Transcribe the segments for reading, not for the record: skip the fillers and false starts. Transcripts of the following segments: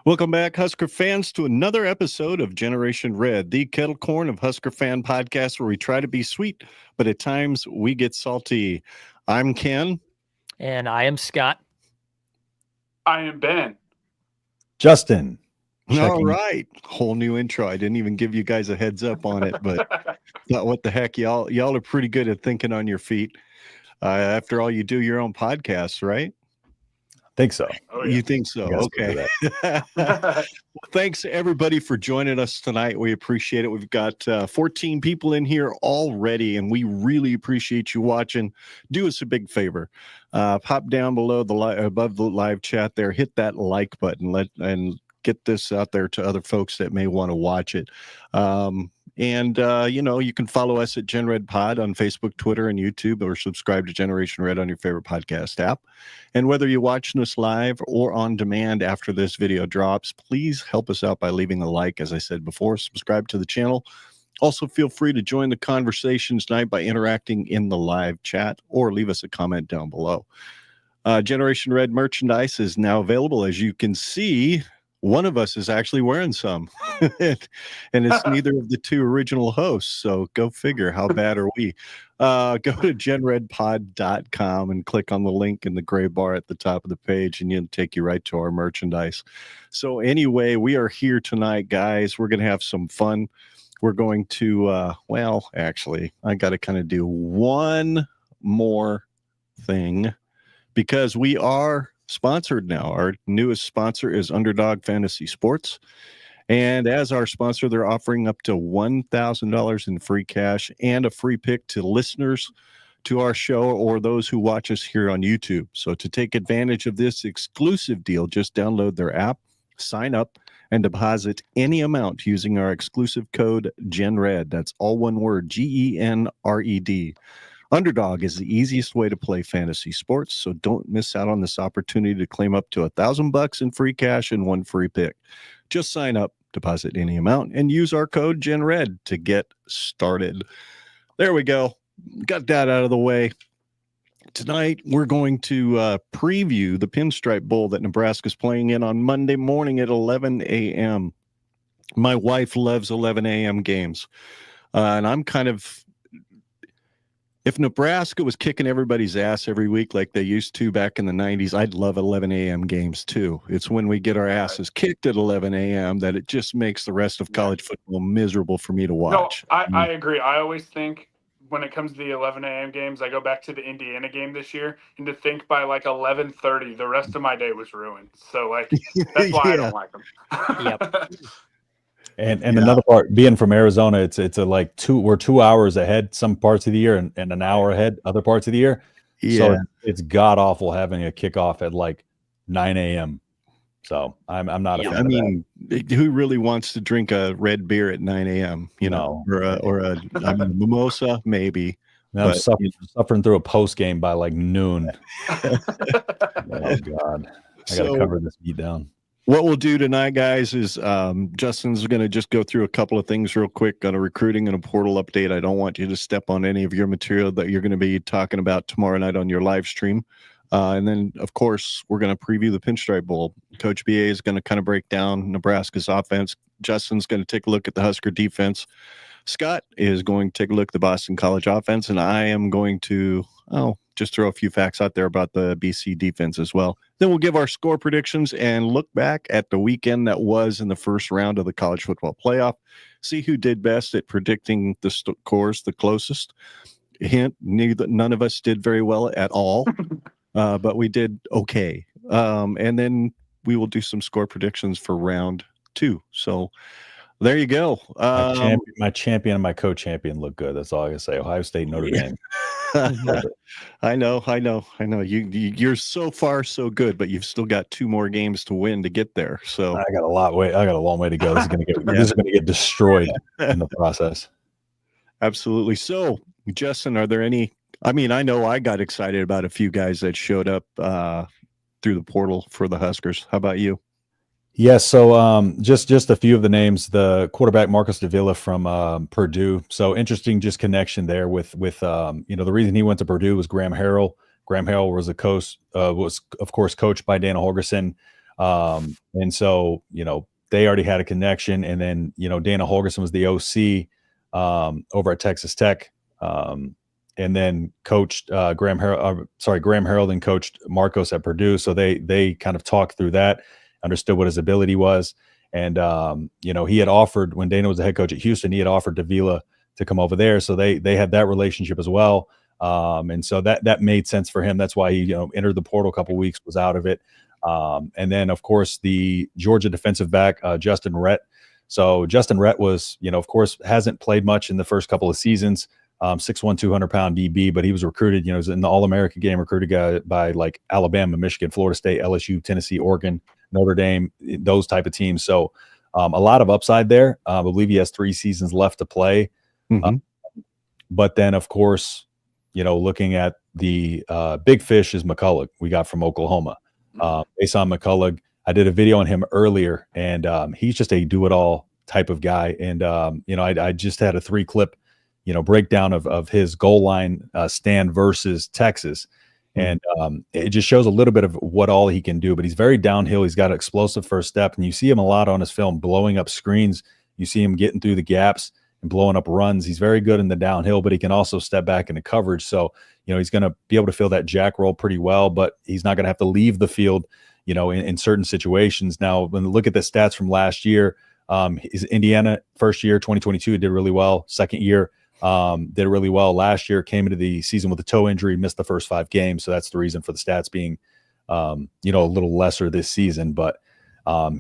Welcome back, Husker fans, to another episode of Generation Red, the kettle corn of Husker fan podcast, where we try to be sweet, but at times we get salty. I'm Ken. And I am Scott. I am Ben. Justin. All right. Whole new intro. I didn't even give you guys a heads up on it, but thought, what the heck? Y'all are pretty good at thinking on your feet. After all, you do your own podcasts, right? Think so. Oh, yeah. You think so? Okay. Well, thanks everybody for joining us tonight. We appreciate it. We've got 14 people in here already, and we really appreciate you watching. Do us a big favor. Pop down below above the live chat there. Hit that like button. And get this out there to other folks that may want to watch it. You can follow us at Gen Red Pod on Facebook, Twitter, and YouTube, or subscribe to Generation Red on your favorite podcast app. And whether you're watching us live or on demand after this video drops, please help us out by leaving a like. As I said before, subscribe to the channel. Also, feel free to join the conversations tonight by interacting in the live chat or leave us a comment down below. Generation Red merchandise is now available. As you can see, one of us is actually wearing some, and it's neither of the two original hosts. So go figure. How bad are we? Go to genredpod.com and click on the link in the gray bar at the top of the page, and it'll take you right to our merchandise. So anyway, we are here tonight, guys. We're going to have some fun. We're going to, actually, I got to kind of do one more thing because we are sponsored now. Our newest sponsor is Underdog Fantasy Sports, and as our sponsor, they're offering up to $1,000 in free cash and a free pick to listeners to our show or those who watch us here on YouTube. So to take advantage of this exclusive deal, just download their app, sign up, and deposit any amount using our exclusive code GENRED. That's all one word, GENRED. Underdog is the easiest way to play fantasy sports, so don't miss out on this opportunity to claim up to $1,000 in free cash and one free pick. Just sign up, deposit any amount, and use our code GENRED to get started. There we go. Got that out of the way. Tonight, we're going to preview the Pinstripe Bowl that Nebraska's playing in on Monday morning at 11 a.m. My wife loves 11 a.m. games, and I'm kind of... If Nebraska was kicking everybody's ass every week like they used to back in the 90s, I'd love 11 a.m. games too. It's when we get our asses kicked at 11 a.m. that it just makes the rest of college football miserable for me to watch. No, I agree. I always think when it comes to the 11 a.m. games, I go back to the Indiana game this year, and to think by like 11:30, the rest of my day was ruined. So that's why I don't like them. Yep. And another part, being from Arizona, it's we're 2 hours ahead some parts of the year and an hour ahead other parts of the year. Yeah. So it's god awful having a kickoff at like 9 a.m. So I'm not a fan of that. Who really wants to drink a red beer at 9 a.m., or a mimosa, maybe. I'm suffering through a post game by like noon. Oh God. I got to cover this beat down. What we'll do tonight, guys, is Justin's going to just go through a couple of things real quick on a recruiting and a portal update. I don't want you to step on any of your material that you're going to be talking about tomorrow night on your live stream. And then, of course, we're going to preview the Pinstripe Bowl. Coach BA is going to kind of break down Nebraska's offense. Justin's going to take a look at the Husker defense. Scott is going to take a look at the Boston College offense, and I am going to just throw a few facts out there about the BC defense as well. Then we'll give our score predictions and look back at the weekend that was in the first round of the college football playoff. See who did best at predicting the scores the closest. Hint, none of us did very well at all, but we did okay. And then we will do some score predictions for round 2. So there you go. My champion and my co-champion look good. That's all I can say. Ohio State, Notre Dame. I know. You're so far so good, but you've still got 2 more games to win to get there. So I got a long way to go. This is gonna get destroyed in the process. Absolutely. So, Justin, are there any? I mean, I know I got excited about a few guys that showed up through the portal for the Huskers. How about you? Yes, so just a few of the names. The quarterback Marcus Davila from Purdue. So interesting, just connection there with the reason he went to Purdue was Graham Harrell. Graham Harrell was was of course coached by Dana Holgorsen. And so, they already had a connection. And then, Dana Holgorsen was the OC over at Texas Tech. And then coached Graham Harrell and coached Marcos at Purdue. So they kind of talked through that, understood what his ability was. And, he had offered, when Dana was the head coach at Houston, he had offered Davila to come over there. So they had that relationship as well. And so that made sense for him. That's why he, entered the portal a couple of weeks, was out of it. And then, of course, the Georgia defensive back, Justin Rhett. So Justin Rhett was, of course, hasn't played much in the first couple of seasons. 6'1", 200-pound DB, but he was recruited, was in the All-America game, recruited by like Alabama, Michigan, Florida State, LSU, Tennessee, Oregon, Notre Dame, those type of teams. So a lot of upside there. I believe he has 3 seasons left to play. Mm-hmm. But then, of course, looking at the big fish is McCullough we got from Oklahoma. Based on McCullough, I did a video on him earlier, and he's just a do-it-all type of guy. And, I just had a 3-clip breakdown of his goal line stand versus Texas. And it just shows a little bit of what all he can do, but he's very downhill. He's got an explosive first step, and you see him a lot on his film, blowing up screens. You see him getting through the gaps and blowing up runs. He's very good in the downhill, but he can also step back into coverage. So, he's going to be able to fill that jack role pretty well, but he's not going to have to leave the field, in certain situations. Now, when we look at the stats from last year, his Indiana first year, 2022, did really well. Second year, did really well. Last year, came into the season with a toe injury, missed the first 5 games. So that's the reason for the stats being, a little lesser this season. But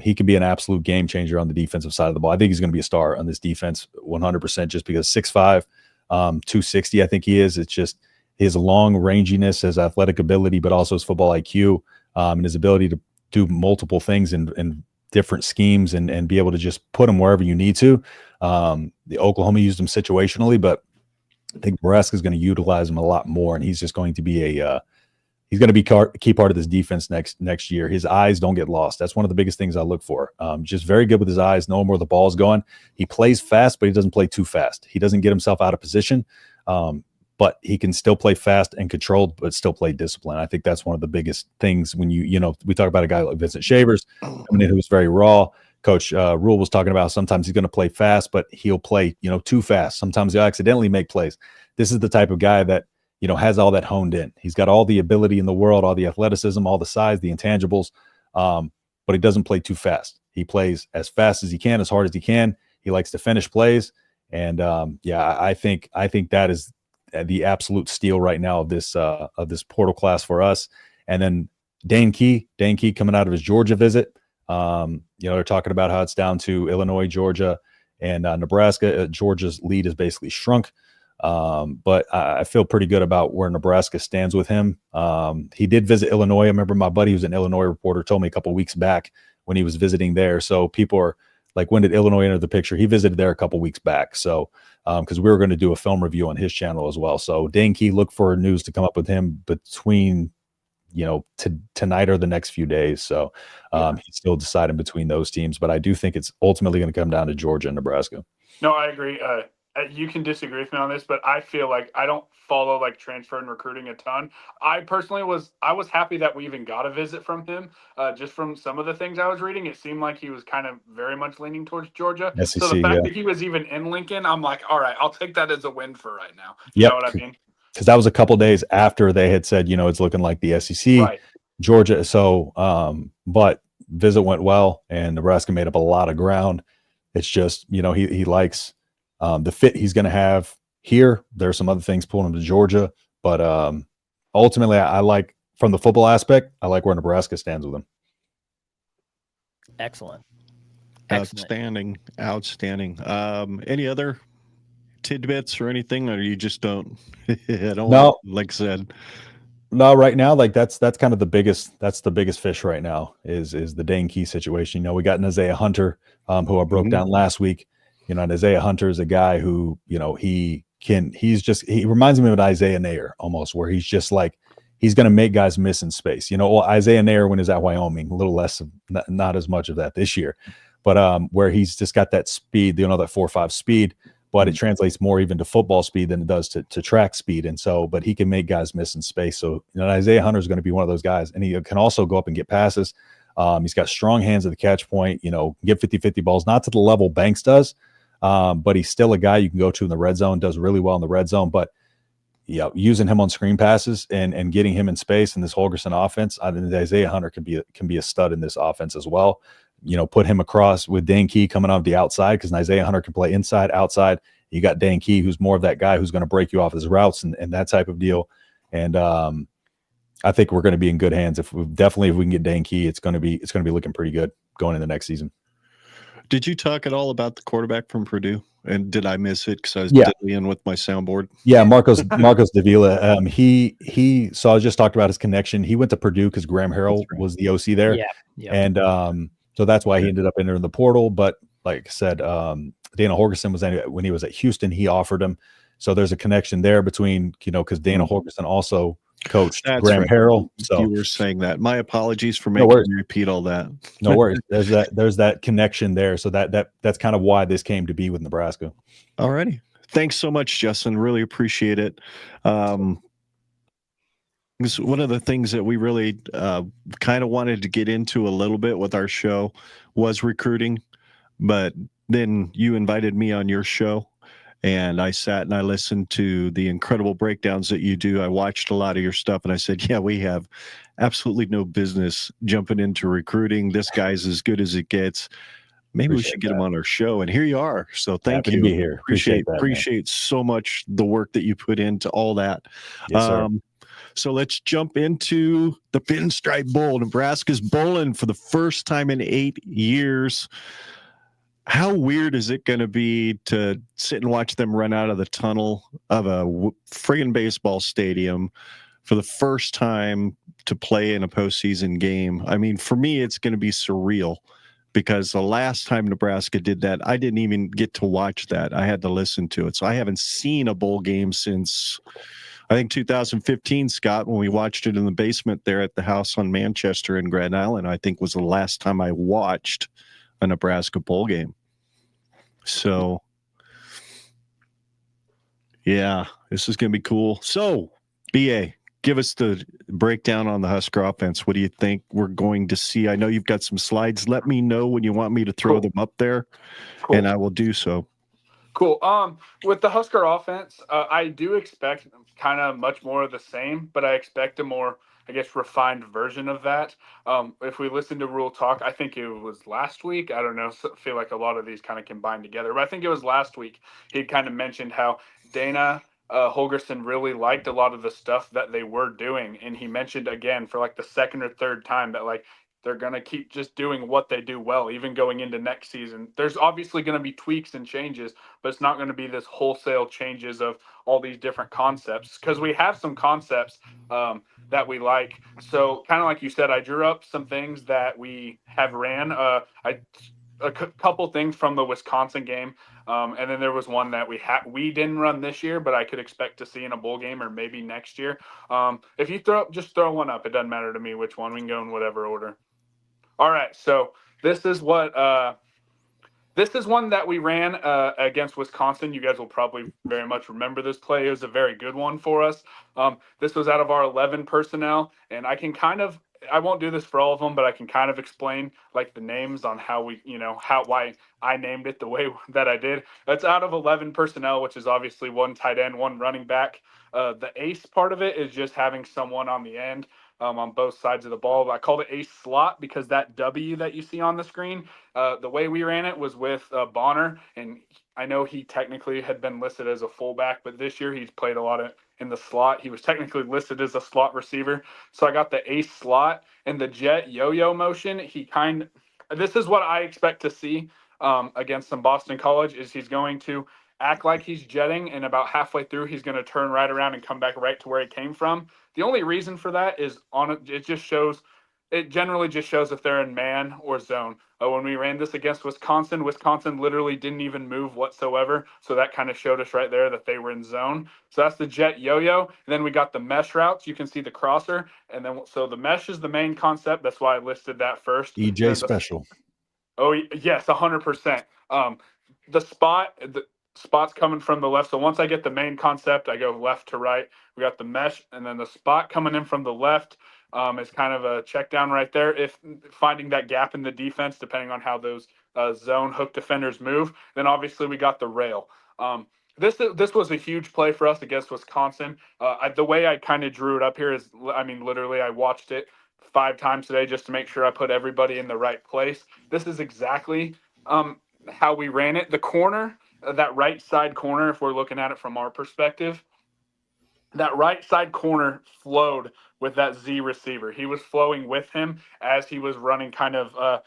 he can be an absolute game changer on the defensive side of the ball. I think he's going to be a star on this defense 100%, just because 6'5", 260, I think he is. It's just his long ranginess, his athletic ability, but also his football IQ, and his ability to do multiple things in different schemes and be able to just put him wherever you need to. The Oklahoma used him situationally, but I think Nebraska is going to utilize him a lot more, and he's just going to be he's going to be a key part of this defense next year. His eyes don't get lost. That's one of the biggest things I look for. Just very good with his eyes, knowing where the ball's going. He plays fast, but he doesn't play too fast. He doesn't get himself out of position, but he can still play fast and controlled, but still play discipline. I think that's one of the biggest things when we talk about a guy like Vincent Shavers, coming in who's very raw. Coach Rule was talking about sometimes he's going to play fast, but he'll play, too fast. Sometimes he'll accidentally make plays. This is the type of guy that, has all that honed in. He's got all the ability in the world, all the athleticism, all the size, the intangibles, but he doesn't play too fast. He plays as fast as he can, as hard as he can. He likes to finish plays. And I think that is the absolute steal right now of this portal class for us. And then Dane Key coming out of his Georgia visit. They're talking about how it's down to Illinois, Georgia, and Nebraska. Georgia's lead is basically shrunk. But I feel pretty good about where Nebraska stands with him. He did visit Illinois. I remember my buddy who's an Illinois reporter told me a couple weeks back when he was visiting there. So people are like, when did Illinois enter the picture? He visited there a couple weeks back. So because we were going to do a film review on his channel as well. So Dane Key, look for news to come up with him between tonight or the next few days. So he's still deciding between those teams, but I do think it's ultimately going to come down to Georgia and Nebraska. No, I agree. You can disagree with me on this, but I feel like I don't follow like transfer and recruiting a ton. I personally was happy that we even got a visit from him. Just from some of the things I was reading, it seemed like he was kind of very much leaning towards Georgia. SEC, so the fact that he was even in Lincoln, I'm like, all right, I'll take that as a win for right now. You know what I mean? Because that was a couple days after they had said, it's looking like the SEC, right. Georgia. So, but visit went well, and Nebraska made up a lot of ground. It's just, he likes the fit he's going to have here. There's some other things pulling him to Georgia, but ultimately, I like, from the football aspect, I like where Nebraska stands with him. Excellent. Outstanding. Any other tidbits or anything, or you just don't? No, like I said. No, right now, like that's kind of the biggest fish right now is the Dane Key situation. We got an Isaiah Hunter, who I broke down last week. And Isaiah Hunter is a guy who, he reminds me of an Isaiah Nair almost, where he's just like, he's going to make guys miss in space. Isaiah Nair, when he was at Wyoming, a little less, not as much of that this year, but where he's just got that speed, that 4.5 speed, but it translates more even to football speed than it does to track speed. And so, but he can make guys miss in space. So, Isaiah Hunter is going to be one of those guys, and he can also go up and get passes. He's got strong hands at the catch point, get 50-50 balls, not to the level Banks does, but he's still a guy you can go to in the red zone, does really well in the red zone. But using him on screen passes and getting him in space in this Holgorsen offense, I think Isaiah Hunter can be a stud in this offense as well. Put him across with Dane Key coming off the outside, because Isaiah Hunter can play inside, outside. You got Dane Key, who's more of that guy who's going to break you off his routes and that type of deal. And I think we're going to be in good hands. If we can get Dane Key, it's going to be looking pretty good going into next season. Did you talk at all about the quarterback from Purdue? And did I miss it because I was diddly with my soundboard? Yeah, Marcos Davila. So I just talked about his connection. He went to Purdue because Graham Harrell was the OC there. Yeah. And so that's why he ended up entering the portal. But like I said, Dana Holgorsen was when he was at Houston, he offered him. So there's a connection there between, because Dana Holgorsen also coached Graham Harrell. So you were saying that. My apologies for making you repeat all that. No worries. There's that connection there. So that's kind of why this came to be with Nebraska. All righty. Thanks so much, Justin. Really appreciate it. One of the things that we really kind of wanted to get into a little bit with our show was recruiting, but then you invited me on your show. And I sat and I listened to the incredible breakdowns that you do. I watched a lot of your stuff and I said, yeah, we have absolutely no business jumping into recruiting. This guy's as good as it gets. Maybe we should get him on our show. And here you are. So thank you. To be here. Appreciate so much the work that you put into all that. Yes, sir. So let's jump into the Pinstripe Bowl. Nebraska's bowling for the first time in 8 years. How weird is it going to be to sit and watch them run out of the tunnel of a friggin' baseball stadium for the first time to play in a postseason game? I mean, for me, it's going to be surreal, because the last time Nebraska did that, I didn't even get to watch that. I had to listen to it. So I haven't seen a bowl game since, I think, 2015, Scott, when we watched it in the basement there at the house on Manchester in Grand Island, I think was the last time I watched a Nebraska bowl game. So, yeah, this is going to be cool. So, BA, give us the breakdown on the Husker offense. What do you think we're going to see? I know you've got some slides. Let me know when you want me to throw them up there, and I will do so. Cool. With the Husker offense, I do expect kind of much more of the same, but I expect a more, I guess, refined version of that. If we listen to Rule Talk, I think it was last week. I don't know. Feel like a lot of these kind of combine together, but I think it was last week. He kind of mentioned how Dana Holgorsen really liked a lot of the stuff that they were doing. And he mentioned again for like the second or third time that like they're going to keep just doing what they do well, even going into next season. There's obviously going to be tweaks and changes, but it's not going to be this wholesale changes of all these different concepts, because we have some concepts that we like. So kind of like you said, I drew up some things that we have ran. A couple things from the Wisconsin game. And then there was one that we didn't run this year, but I could expect to see in a bowl game or maybe next year. If you throw one up, it doesn't matter to me which one. We can go in whatever order. All right, so this is one that we ran against Wisconsin. You guys will probably very much remember this play. It was a very good one for us. This was out of our 11 personnel, and I won't do this for all of them, but I can kind of explain like the names on how why I named it the way that I did. That's out of 11 personnel, which is obviously one tight end, one running back. The ace part of it is just having someone on the end on both sides of the ball. I called it ace slot because that W that you see on the screen, the way we ran it was with Bonner, and I know he technically had been listed as a fullback, but this year he's played a lot in the slot. He was technically listed as a slot receiver. So I got the ace slot and the jet yo-yo motion. This is what I expect to see against some Boston College is he's going to act like he's jetting, and about halfway through, he's going to turn right around and come back right to where he came from. The only reason for that is it generally just shows if they're in man or zone. When we ran this against Wisconsin literally didn't even move whatsoever. So that kind of showed us right there that they were in zone. So that's the jet yo-yo. And then we got the mesh routes. You can see the crosser. And then, so the mesh is the main concept. That's why I listed that first. EJ special. Oh, yes, 100%. The spot, spots coming from the left. So once I get the main concept, I go left to right. We got the mesh, and then the spot coming in from the left is kind of a check down right there. If finding that gap in the defense, depending on how those zone hook defenders move, then obviously we got the rail. This was a huge play for us against Wisconsin. The way I kind of drew it up here is, I mean, literally I watched it 5 times today just to make sure I put everybody in the right place. This is exactly how we ran it. The corner, that right side corner, if we're looking at it from our perspective, that right side corner flowed with that Z receiver. He was flowing with him as he was running kind of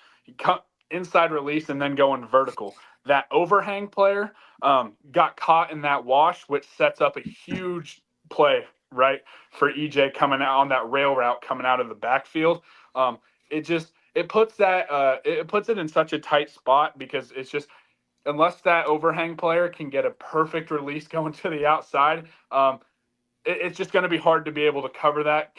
inside release and then going vertical. That overhang player got caught in that wash, which sets up a huge play, right, for EJ coming out on that rail route coming out of the backfield. It puts it in such a tight spot because it's just, unless that overhang player can get a perfect release going to the outside, it's just going to be hard to be able to cover that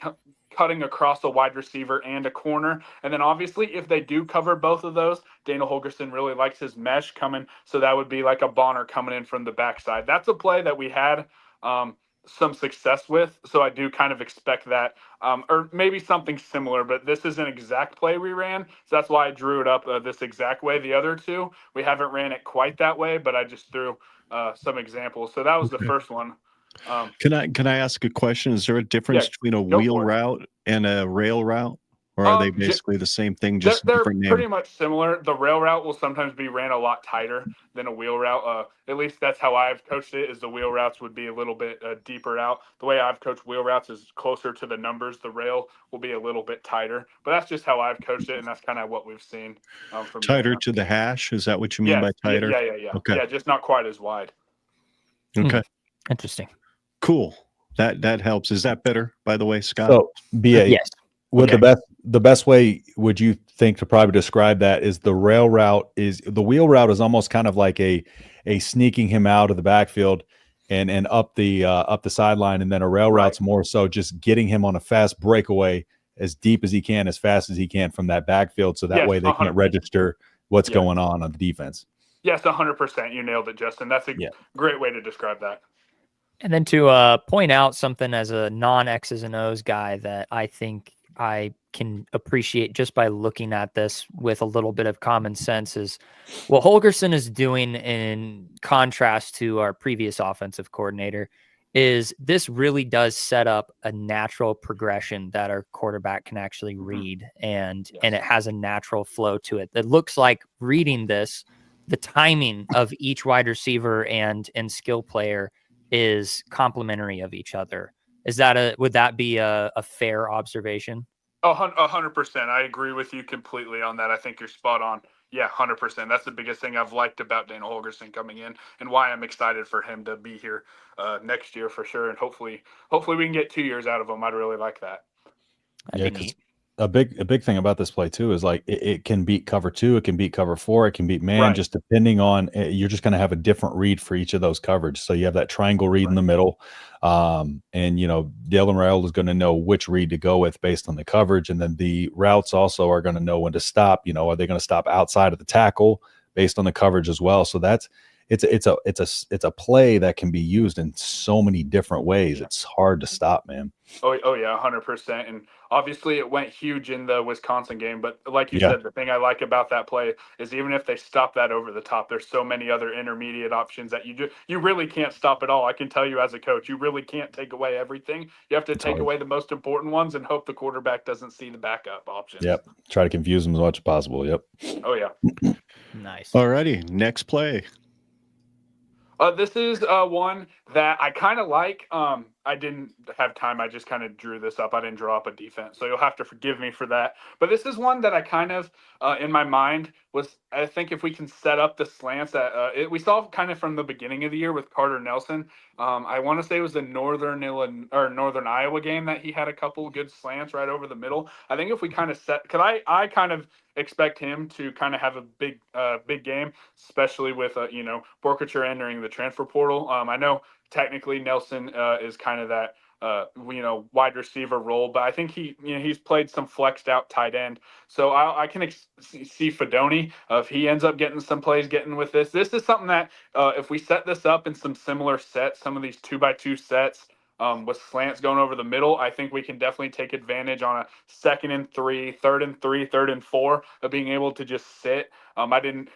cutting across a wide receiver and a corner. And then obviously if they do cover both of those, Dana Holgorsen really likes his mesh coming. So that would be like a Bonner coming in from the backside. That's a play that we had some success with. So I do kind of expect that, or maybe something similar, but this is an exact play we ran. So that's why I drew it up this exact way. The other two, we haven't ran it quite that way, but I just threw some examples. So that was the first one. Can I ask a question? Is there a difference between a wheel route and a rail route, or are they basically the same thing, just they're different name? pretty much similar. The rail route will sometimes be ran a lot tighter than a wheel route. At least that's how I've coached it. Is the wheel routes would be a little bit deeper out. The way I've coached wheel routes is closer to the numbers. The rail will be a little bit tighter, but that's just how I've coached it, and that's kind of what we've seen. From Tighter to the hash? Is that what you mean by tighter? Yeah. Okay. Yeah, just not quite as wide. Okay. Interesting. Cool. That helps. Is that better, by the way, Scott? So BA, Yes. would the best way would you think to probably describe that is the rail route is the wheel route is almost kind of like a sneaking him out of the backfield and up the sideline, and then a rail route's more so just getting him on a fast breakaway as deep as he can, as fast as he can from that backfield, so that way they 100%. Can't register what's going on the defense. Yes, 100%. You nailed it, Justin. That's a great way to describe that. And then to point out something as a non-X's and O's guy that I think I can appreciate just by looking at this with a little bit of common sense is what Holgorsen is doing in contrast to our previous offensive coordinator is this really does set up a natural progression that our quarterback can actually read and it has a natural flow to it. It looks like reading this, the timing of each wide receiver and skill player is complementary of each other. Would that be a fair observation? 100%. I agree with you completely on that. I think you're spot on. Yeah, 100%. That's the biggest thing I've liked about Dana Holgorsen coming in, and why I'm excited for him to be here next year for sure. And hopefully we can get 2 years out of him. I'd really like that. That'd be neat. A big thing about this play too is like it can beat cover 2, it can beat cover 4, it can beat man, just depending on you're just going to have a different read for each of those coverage. So you have that triangle read in the middle, and Dalen Rail is going to know which read to go with based on the coverage, and then the routes also are going to know when to stop. Are they going to stop outside of the tackle based on the coverage as well? So it's a play that can be used in so many different ways. It's hard to stop, man. Oh yeah, 100%. And obviously it went huge in the Wisconsin game, but like you said, the thing I like about that play is even if they stop that over the top, there's so many other intermediate options that you really can't stop it all. I can tell you as a coach, you really can't take away everything. You have to take away the most important ones and hope the quarterback doesn't see the backup options. Yep. Try to confuse them as much as possible. Yep. Oh yeah. Nice. Alrighty, next play. This is one that I kind of like. I didn't have time. I just kind of drew this up. I didn't draw up a defense, so you'll have to forgive me for that. But this is one that I kind of, in my mind, was I think if we can set up the slants that we saw kind of from the beginning of the year with Carter Nelson. I want to say it was the Northern Iowa game that he had a couple good slants right over the middle. I think if we kind of set, because I kind of expect him to kind of have a big game, especially with Borkature entering the transfer portal. I know technically Nelson is kind of that wide receiver role, but I think he's played some flexed out tight end. So I can see Fedoni if he ends up getting some plays, getting with this. This is something that if we set this up in some similar sets, some of these 2x2 sets with slants going over the middle, I think we can definitely take advantage on a 2nd and 3, 3rd and 3, 3rd and 4 of being able to just sit. I didn't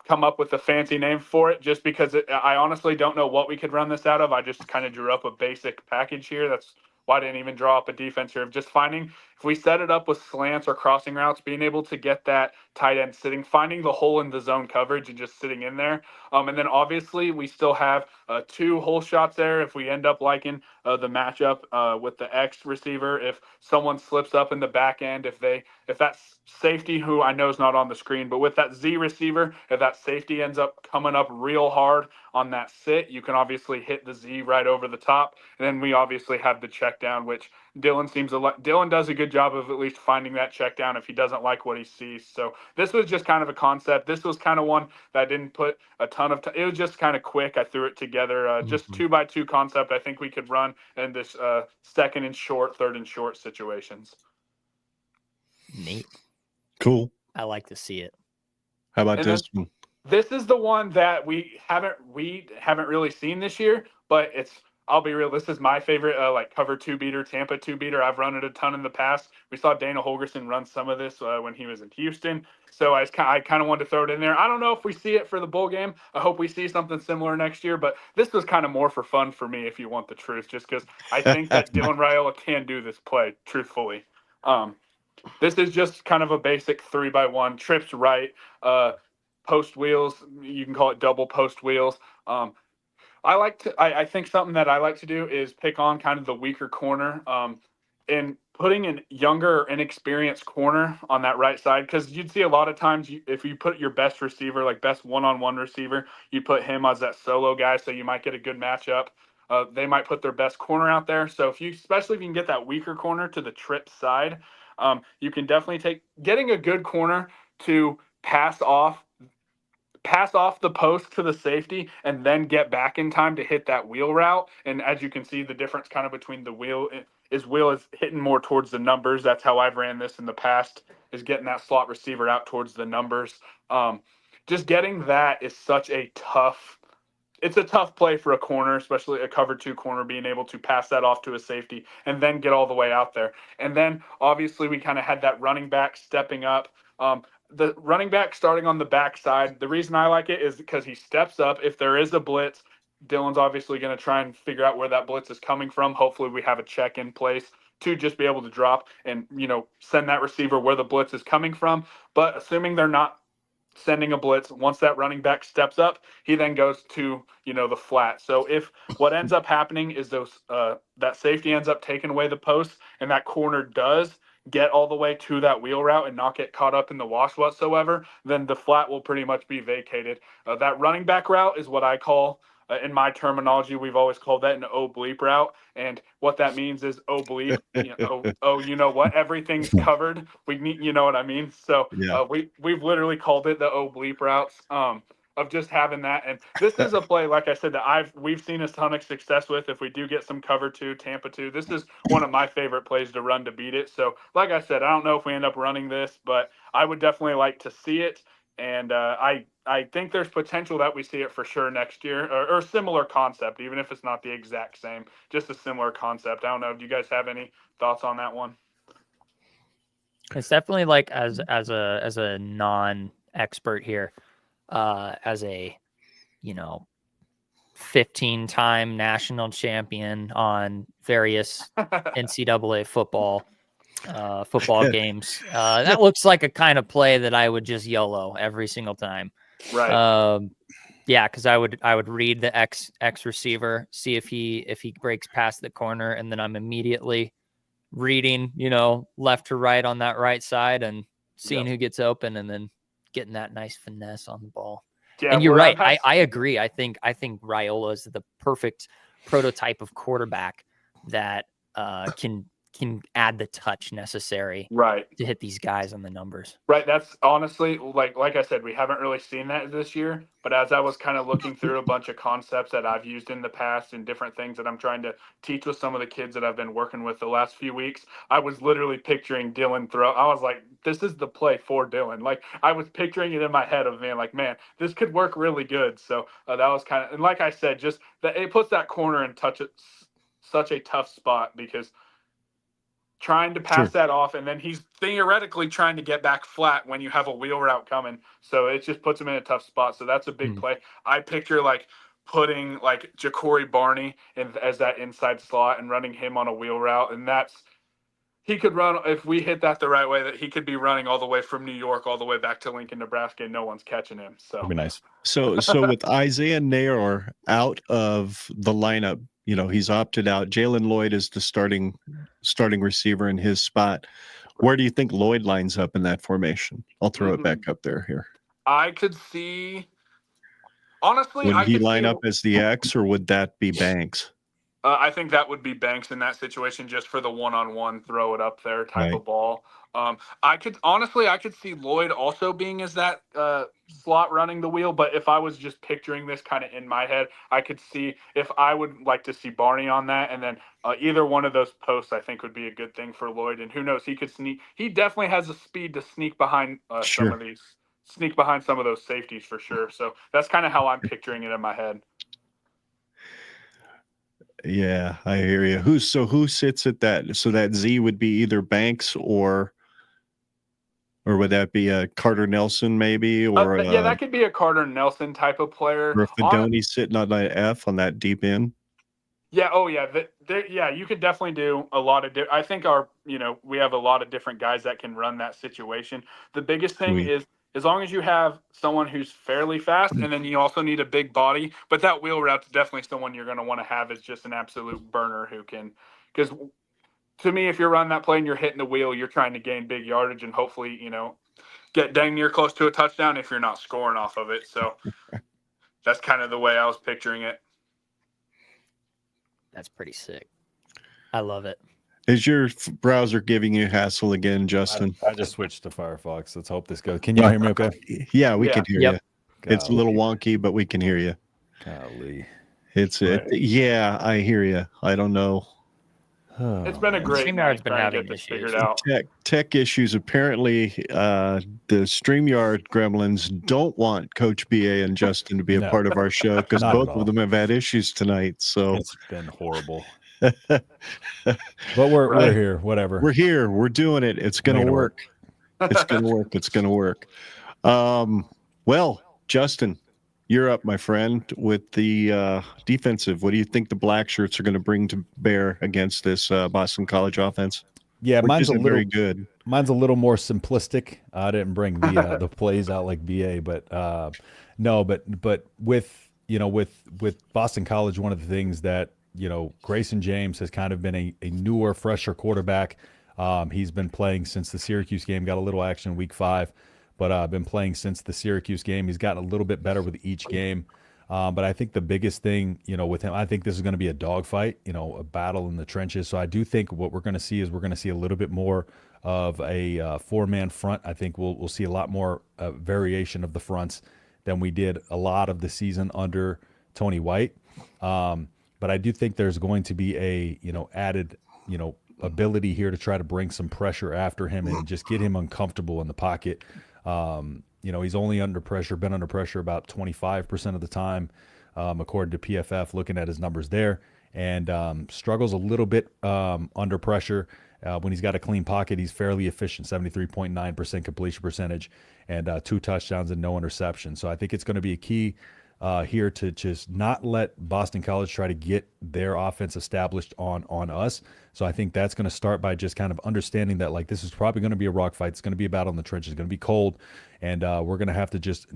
come up with a fancy name for it just because I honestly don't know what we could run this out of. I just kind of drew up a basic package here. That's why I didn't even draw up a defense here. Of just finding, if we set it up with slants or crossing routes, being able to get that tight end sitting, finding the hole in the zone coverage and just sitting in there. And then obviously we still have 2 hole shots there if we end up liking the matchup with the X receiver. If someone slips up in the back end, if that's safety, who I know is not on the screen, but with that Z receiver, if that safety ends up coming up real hard on that sit, you can obviously hit the Z right over the top. And then we obviously have the check down, which Dylan does a good job of at least finding that check down if he doesn't like what he sees. So this was just kind of a concept. This was kind of one that I didn't put a ton of time. It was just kind of quick. I threw it together. Just 2x2 concept I think we could run in this 2nd and short, 3rd and short situations. Neat. Cool. I like to see it. How about this one? This is the one that we haven't really seen this year, but I'll be real, this is my favorite cover 2 beater, Tampa 2 beater. I've run it a ton in the past. We saw Dana Holgorsen run some of this when he was in Houston. So I kind of wanted to throw it in there. I don't know if we see it for the bowl game. I hope we see something similar next year, but this was kind of more for fun for me, if you want the truth, just because I think that Dylan Raiola can do this play, truthfully. This is just kind of a basic 3x1, trips right, post wheels. You can call it double post wheels. I think something that I like to do is pick on kind of the weaker corner, and putting a younger, inexperienced corner on that right side, because you'd see a lot of times if you put your best receiver, like best one-on-one receiver, you put him as that solo guy, so you might get a good matchup. They might put their best corner out there. So especially if you can get that weaker corner to the trip side, you can definitely getting a good corner to pass off the post to the safety and then get back in time to hit that wheel route. And as you can see, the difference kind of between the wheel is hitting more towards the numbers. That's how I've ran this in the past, is getting that slot receiver out towards the numbers. Just getting that is it's a tough play for a corner, especially a cover 2 corner, being able to pass that off to a safety and then get all the way out there. And then obviously we kind of had that running back stepping up. The running back starting on the backside, the reason I like it is because he steps up. If there is a blitz, Dylan's obviously going to try and figure out where that blitz is coming from. Hopefully we have a check in place to just be able to drop and, send that receiver where the blitz is coming from. But assuming they're not sending a blitz, once that running back steps up, he then goes to, the flat. So if what ends up happening is that safety ends up taking away the post and that corner does get all the way to that wheel route and not get caught up in the wash whatsoever, then the flat will pretty much be vacated. That running back route is what I call, in my terminology, we've always called that an O-bleep route. And what that means is O-bleep, you know what? Everything's covered. We need, you know what I mean? So yeah. We've literally called it the O-bleep routes. Of just having that. And this is a play, like I said, that we've seen a ton of success with. If we do get some cover 2, Tampa 2, this is one of my favorite plays to run to beat it. So like I said, I don't know if we end up running this, but I would definitely like to see it. And I think there's potential that we see it for sure next year, or similar concept, even if it's not the exact same, just a similar concept. I don't know. Do you guys have any thoughts on that one? It's definitely like as a non-expert here, as a 15-time national champion on various NCAA football games, that looks like a kind of play that I would just YOLO every single time. Right. Yeah, because I would read the X receiver, see if he breaks past the corner, and then I'm immediately reading, left to right on that right side and seeing who gets open, and then getting that nice finesse on the ball. Yeah, and you're right. I agree. I think Raiola is the perfect prototype of quarterback that can can add the touch necessary Right. to hit these guys on the numbers. Right. That's honestly, like I said, we haven't really seen that this year. But as I was kind of looking through a bunch of concepts that I've used in the past and different things that I'm trying to teach with some of the kids that I've been working with the last few weeks, I was literally picturing Dylan throw. I was like, this is the play for Dylan. Like, I was picturing it in my head of, man, this could work really good. So that was kind of, and like I said, just that it puts that corner in such a tough spot, because trying to pass that off, and then he's theoretically trying to get back flat when you have a wheel route coming. So it just puts him in a tough spot. So that's a big play. I picture like putting like Ja'Cory Barney as that inside slot and running him on a wheel route. And he could run, if we hit that the right way, that he could be running all the way from New York all the way back to Lincoln, Nebraska, and no one's catching him. So That'd be nice. So with Isaiah Nayor out of the lineup, he's opted out. Jalen Lloyd is the starting receiver in his spot. Where do you think Lloyd lines up in that formation? I'll throw it back up there here. I could see, honestly, would he line up as the X, or would that be Banks? I think that would be Banks in that situation, just for the one-on-one, throw it up there type of ball. I could see Lloyd also being as that slot running the wheel. But if I was just picturing this kind of in my head, I could see if I would like to see Barney on that, and then either one of those posts I think would be a good thing for Lloyd. And who knows, he could sneak. He definitely has the speed to sneak behind some of those safeties for sure. So that's kind of how I'm picturing it in my head. Yeah, I hear you. Who sits at that? So that Z would be either Banks or would that be a Carter Nelson maybe? Or that could be a Carter Nelson type of player. Or if Fedoni's sitting on that F on that deep end. Yeah. Oh yeah. You could definitely do a lot of. I think we have a lot of different guys that can run that situation. The biggest thing is, as long as you have someone who's fairly fast, and then you also need a big body, but that wheel route's definitely someone you're going to want to have as just an absolute burner who can, because to me, if you're running that play and you're hitting the wheel, you're trying to gain big yardage and hopefully, get dang near close to a touchdown if you're not scoring off of it. So that's kind of the way I was picturing it. That's pretty sick. I love it. Is your browser giving you hassle again, Justin? I just switched to Firefox. Let's hope this goes. Can y'all hear me okay? Yeah, we can hear you. Golly. It's a little wonky, but we can hear you. Golly. Yeah, I hear you. I don't know. It's been a great StreamYard's been having this issues. figured out. Tech issues. Apparently, the StreamYard gremlins don't want Coach BA and Justin to be a part of our show, because both of them have had issues tonight. So it's been horrible. But we're here. Whatever. We're here. We're doing it. It's going to work. It's going to work. It's going to work. Well, Justin, you're up, my friend, with the defensive. What do you think the Blackshirts are going to bring to bear against this Boston College offense? Yeah, mine's a little very good. Mine's a little more simplistic. I didn't bring the plays out like BA, but no, but with Boston College, one of the things that Grayson James has kind of been a newer, fresher quarterback. He's been playing since the Syracuse game, got a little action in week 5, but been playing since the Syracuse game. He's gotten a little bit better with each game. But I think the biggest thing, with him, I think this is going to be a dogfight, a battle in the trenches. So I do think what we're going to see is a little bit more of a 4-man front. I think we'll see a lot more variation of the fronts than we did a lot of the season under Tony White. But I do think there's going to be a, added, ability here to try to bring some pressure after him and just get him uncomfortable in the pocket. He's only been under pressure about 25% of the time, according to PFF, looking at his numbers there, and struggles a little bit under pressure. When he's got a clean pocket, he's fairly efficient, 73.9% completion percentage, and 2 touchdowns and no interceptions. So I think it's going to be a key here to just not let Boston College try to get their offense established on us. So I think that's going to start by just kind of understanding that, like, this is probably going to be a rock fight. It's going to be a battle in the trenches. It's going to be cold, and we're going to have to just,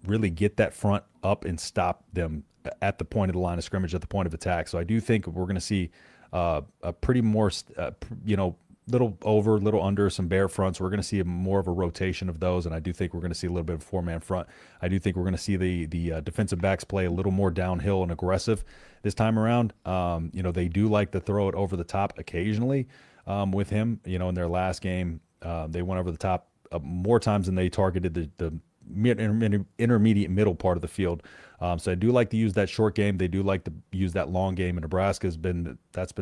really get that front up and stop them at the point of the line of scrimmage, at the point of attack. So I do think we're going to see a pretty more, little over, little under, some bare fronts. We're going to see more of a rotation of those, and I do think we're going to see a little bit of a 4-man front. I do think we're going to see the defensive backs play a little more downhill and aggressive this time around. They do like to throw it over the top occasionally, with him. You know, in their last game, they went over the top more times than they targeted the intermediate middle part of the field. So I do like to use that short game. They do like to use that long game. And Nebraska's been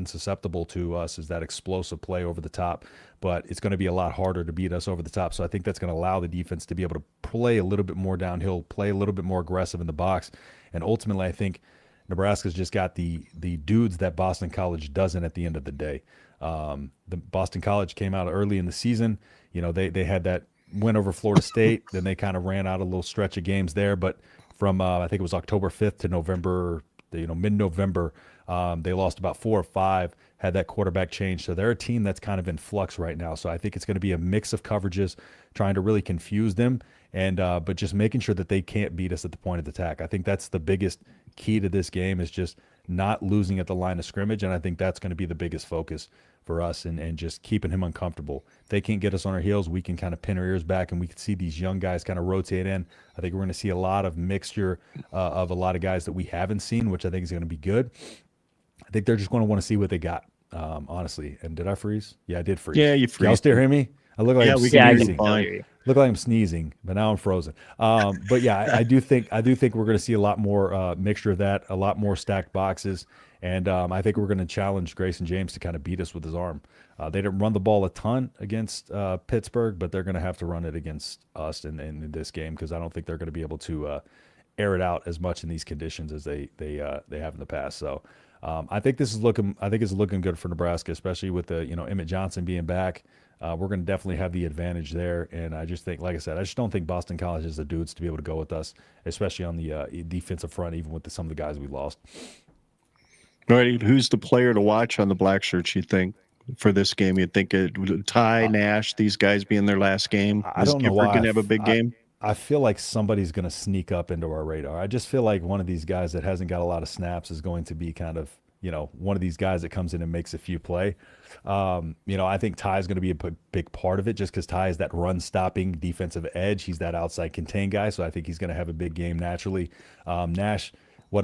susceptible to us, is that explosive play over the top. But it's going to be a lot harder to beat us over the top. So I think that's going to allow the defense to be able to play a little bit more downhill, play a little bit more aggressive in the box. And ultimately, I think Nebraska's just got the dudes that Boston College doesn't at the end of the day. The Boston College came out early in the season. You know, they had that win over Florida State. Then they kind of ran out a little stretch of games there. But from I think it was October 5th to November, mid-November, they lost about 4 or 5, had that quarterback change. So they're a team that's kind of in flux right now. So I think it's going to be a mix of coverages, trying to really confuse them, and but just making sure that they can't beat us at the point of attack. I think that's the biggest key to this game, is just not losing at the line of scrimmage. And I think that's going to be the biggest focus for us, and just keeping him uncomfortable. If they can't get us on our heels, we can kind of pin our ears back, and we can see these young guys kind of rotate in. I think we're going to see a lot of mixture of a lot of guys that we haven't seen, which I think is going to be good. I think they're just going to want to see what they got, honestly. And did I freeze? Yeah, I did freeze. Yeah, you freeze. Y'all still hear me? I look like I'm we can sneezing. Look like I'm sneezing, but now I'm frozen. But yeah, I do think we're going to see a lot more mixture of that, a lot more stacked boxes, and I think we're going to challenge Grayson James to kind of beat us with his arm. They didn't run the ball a ton against Pittsburgh, but they're going to have to run it against us in this game, because I don't think they're going to be able to air it out as much in these conditions as they have in the past. So I think it's looking good for Nebraska, especially with the Emmett Johnson being back. We're going to definitely have the advantage there, and I just think, like I said, I just don't think Boston College has the dudes to be able to go with us, especially on the defensive front, even with some of the guys we lost. All right, who's the player to watch on the Blackshirts, you think, for this game? You think Ty, Nash, these guys being their last game? I don't know why. Going to have a big game? I feel like somebody's going to sneak up into our radar. I just feel like one of these guys that hasn't got a lot of snaps is going to be kind of, one of these guys that comes in and makes a few play. I think Ty is going to be a big part of it, just because Ty is that run-stopping defensive edge. He's that outside contain guy, so I think he's going to have a big game naturally. Nash, what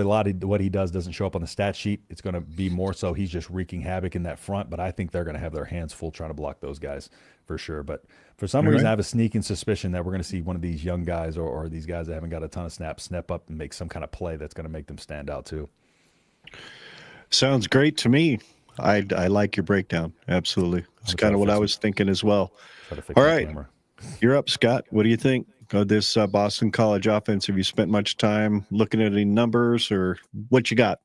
he does doesn't show up on the stat sheet. It's going to be more so he's just wreaking havoc in that front, but I think they're going to have their hands full trying to block those guys for sure. But for some reason, I have a sneaking suspicion that we're going to see one of these young guys or these guys that haven't got a ton of snaps step up and make some kind of play that's going to make them stand out too. Sounds great to me. I like your breakdown. Absolutely. It's kind of what I was thinking as well. All right. You're up, Scott. What do you think of this Boston College offense? Have you spent much time looking at any numbers, or what you got?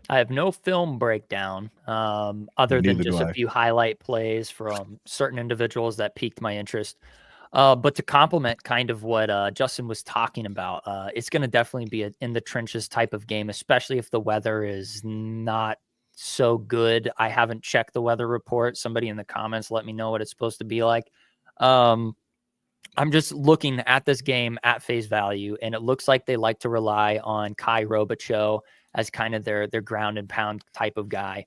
I have no film breakdown other than just a few highlight plays from certain individuals that piqued my interest. But to complement kind of what Justin was talking about, it's going to definitely be an in the trenches type of game, especially if the weather is not so good. I haven't checked the weather report. Somebody in the comments let me know what it's supposed to be like. I'm just looking at this game at face value, and it looks like they like to rely on Kai Robichaux as kind of their ground and pound type of guy.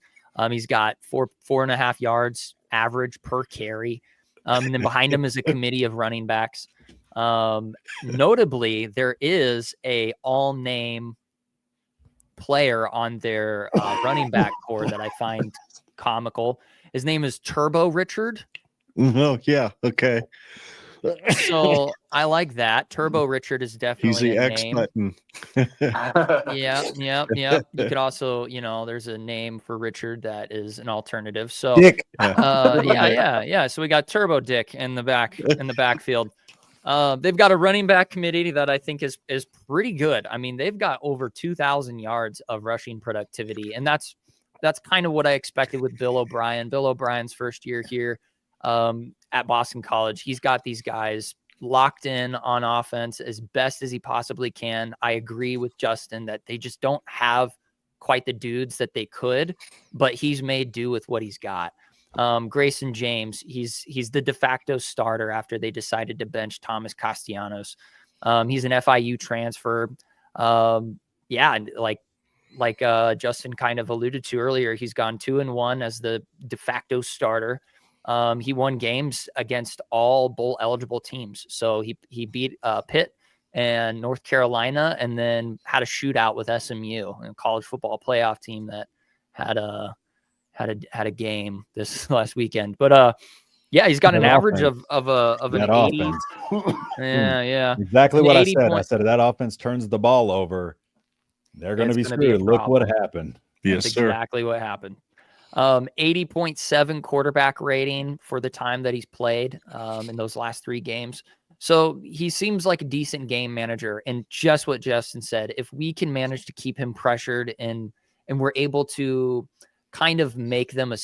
He's got 4.5 yards average per carry. And then behind him is a committee of running backs. Notably, there is a all-name player on their running back core that I find comical. His name is Turbo Richard. Oh, yeah. Okay. So I like that. Turbo Richard is definitely he's the a X name. button. Yeah. You could also, there's a name for Richard that is an alternative. So Dick. Yeah. So we got Turbo Dick in the backfield. They've got a running back committee that I think is pretty good. I mean, they've got over 2,000 yards of rushing productivity, and that's kind of what I expected with Bill O'Brien. Bill O'Brien's first year here at Boston College. He's got these guys locked in on offense as best as he possibly can. I agree with Justin that they just don't have quite the dudes that they could, but he's made do with what he's got. Grayson James, he's the de facto starter after they decided to bench Thomas Castellanos. He's an FIU transfer. Like Justin kind of alluded to earlier, he's gone 2-1 as the de facto starter. He won games against all bowl eligible teams. So he beat Pitt and North Carolina, and then had a shootout with SMU, a college football playoff team that had a game this last weekend. But yeah, he's got an average of an 80. Yeah. Exactly what I said. I point. said that offense turns the ball over, they're going to be screwed. Look what happened. That's exactly what happened. 80.7 quarterback rating for the time that he's played in those last 3 games. So he seems like a decent game manager. And just what Justin said, if we can manage to keep him pressured and we're able to kind of make them a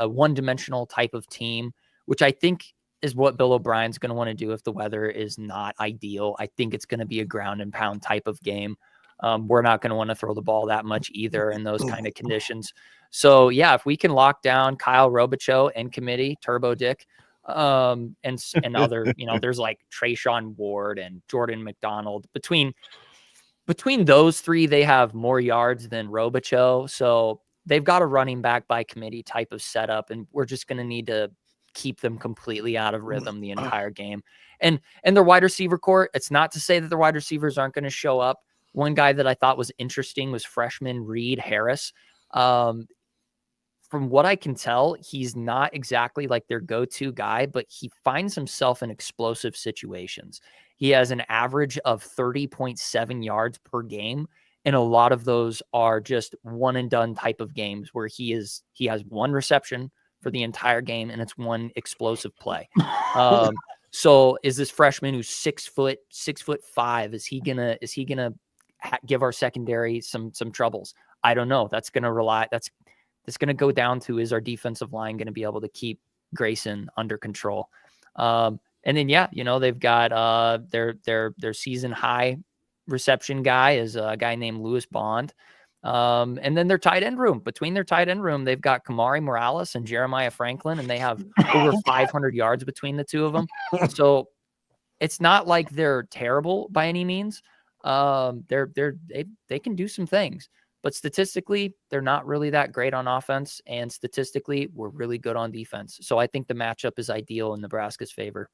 one-dimensional type of team, which I think is what Bill O'Brien's going to want to do if the weather is not ideal. I think it's going to be a ground and pound type of game. We're not going to want to throw the ball that much either in those kind of conditions. So yeah, if we can lock down Kyle Robichaux and committee, Turbo Dick, and other, there's like Trayshawn Ward and Jordan McDonald. Between those 3, they have more yards than Robichaux. So they've got a running back by committee type of setup, and we're just going to need to keep them completely out of rhythm the entire game. And their wide receiver core, it's not to say that the wide receivers aren't going to show up. One guy that I thought was interesting was freshman Reed Harris. From what I can tell, he's not exactly like their go-to guy, but he finds himself in explosive situations. He has an average of 30.7 yards per game, and a lot of those are just one and done type of games where he has one reception for the entire game, and it's one explosive play. So is this freshman who's 6'5"? Is he gonna give our secondary some troubles? I don't know. That's going to go down to, is our defensive line going to be able to keep Grayson under control? And then, they've got their season high reception guy is a guy named Lewis Bond. And then their tight end room, they've got Kamari Morales and Jeremiah Franklin, and they have over 500 yards between the two of them. So it's not like they're terrible by any means. They can do some things, but statistically, they're not really that great on offense, and statistically, we're really good on defense. So I think the matchup is ideal in Nebraska's favor.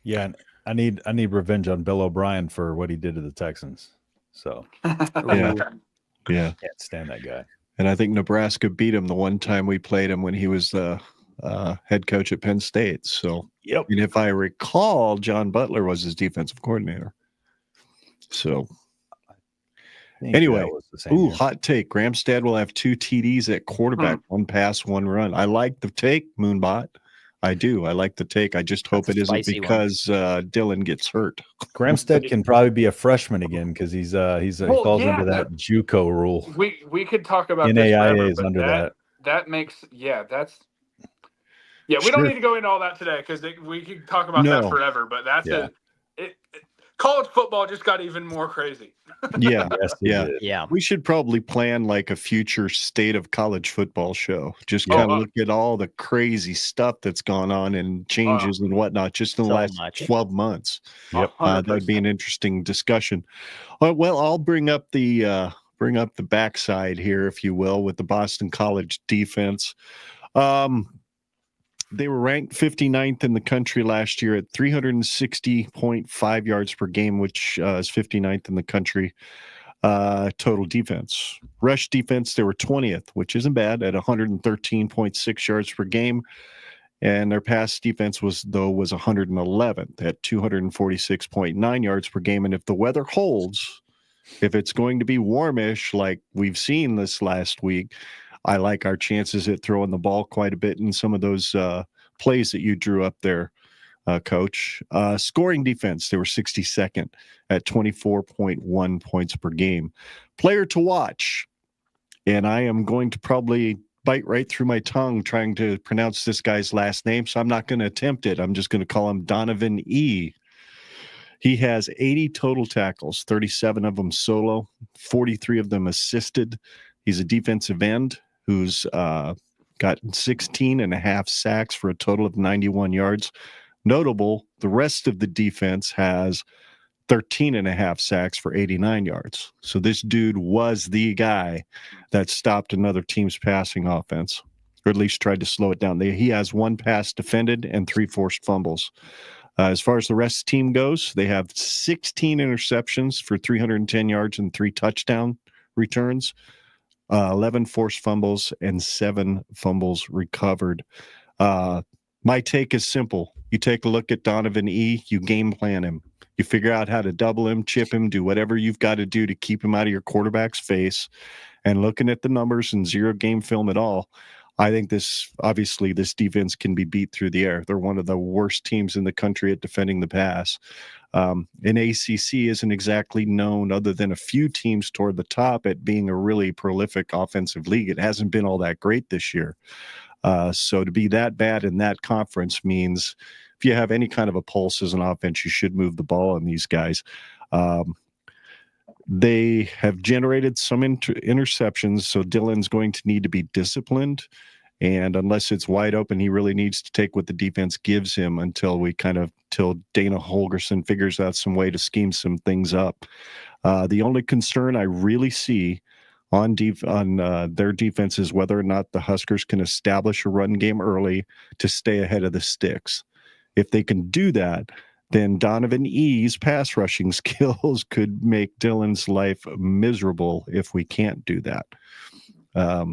Yeah, and I need revenge on Bill O'Brien for what he did to the Texans. So yeah, can't stand that guy. And I think Nebraska beat him the one time we played him when he was the head coach at Penn State. So yep. And if I recall, John Butler was his defensive coordinator. So anyway, hot take. Gramstad will have 2 TDs at quarterback, 1 pass, 1 run. I like the take, Moonbot. I do. I like the take. I just hope it isn't because Dylan gets hurt. Gramstad can probably be a freshman again because he falls under that JUCO rule. We could talk about NAIA is forever, under that. That makes we don't need to go into all that today because we could talk about that forever. But that's college football just got even more crazy. Yeah. Yeah. We should probably plan like a future state of college football show. Just kind of look at all the crazy stuff that's gone on and changes and whatnot just in the last 12 months. Yep. That would be an interesting discussion. Well, I'll bring up the backside here, if you will, with the Boston College defense. They were ranked 59th in the country last year at 360.5 yards per game, which is 59th in the country. Total defense. Rush defense, they were 20th, which isn't bad, at 113.6 yards per game. And their pass defense was 111th at 246.9 yards per game. And if the weather holds, if it's going to be warmish like we've seen this last week, I like our chances at throwing the ball quite a bit in some of those plays that you drew up there, Coach. Scoring defense, they were 62nd at 24.1 points per game. Player to watch, and I am going to probably bite right through my tongue trying to pronounce this guy's last name, so I'm not going to attempt it. I'm just going to call him Donovan E. He has 80 total tackles, 37 of them solo, 43 of them assisted. He's a defensive end who's got 16 and a half sacks for a total of 91 yards. Notable, the rest of the defense has 13 and a half sacks for 89 yards. So this dude was the guy that stopped another team's passing offense, or at least tried to slow it down. He has 1 pass defended and 3 forced fumbles. As far as the rest of the team goes, they have 16 interceptions for 310 yards and 3 touchdown returns. 11 forced fumbles, and 7 fumbles recovered. My take is simple. You take a look at Donovan E., you game plan him. You figure out how to double him, chip him, do whatever you've got to do to keep him out of your quarterback's face. And looking at the numbers and zero game film at all, I think this defense can be beat through the air. They're one of the worst teams in the country at defending the pass. An ACC isn't exactly known, other than a few teams toward the top, at being a really prolific offensive league. It hasn't been all that great this year. So to be that bad in that conference means if you have any kind of a pulse as an offense, you should move the ball on these guys. They have generated some interceptions, so Dylan's going to need to be disciplined. And unless it's wide open, he really needs to take what the defense gives him until Dana Holgorsen figures out some way to scheme some things up. The only concern I really see on their defense is whether or not the Huskers can establish a run game early to stay ahead of the sticks. If they can do that, then Donovan E.'s pass rushing skills could make Dylan's life miserable if we can't do that.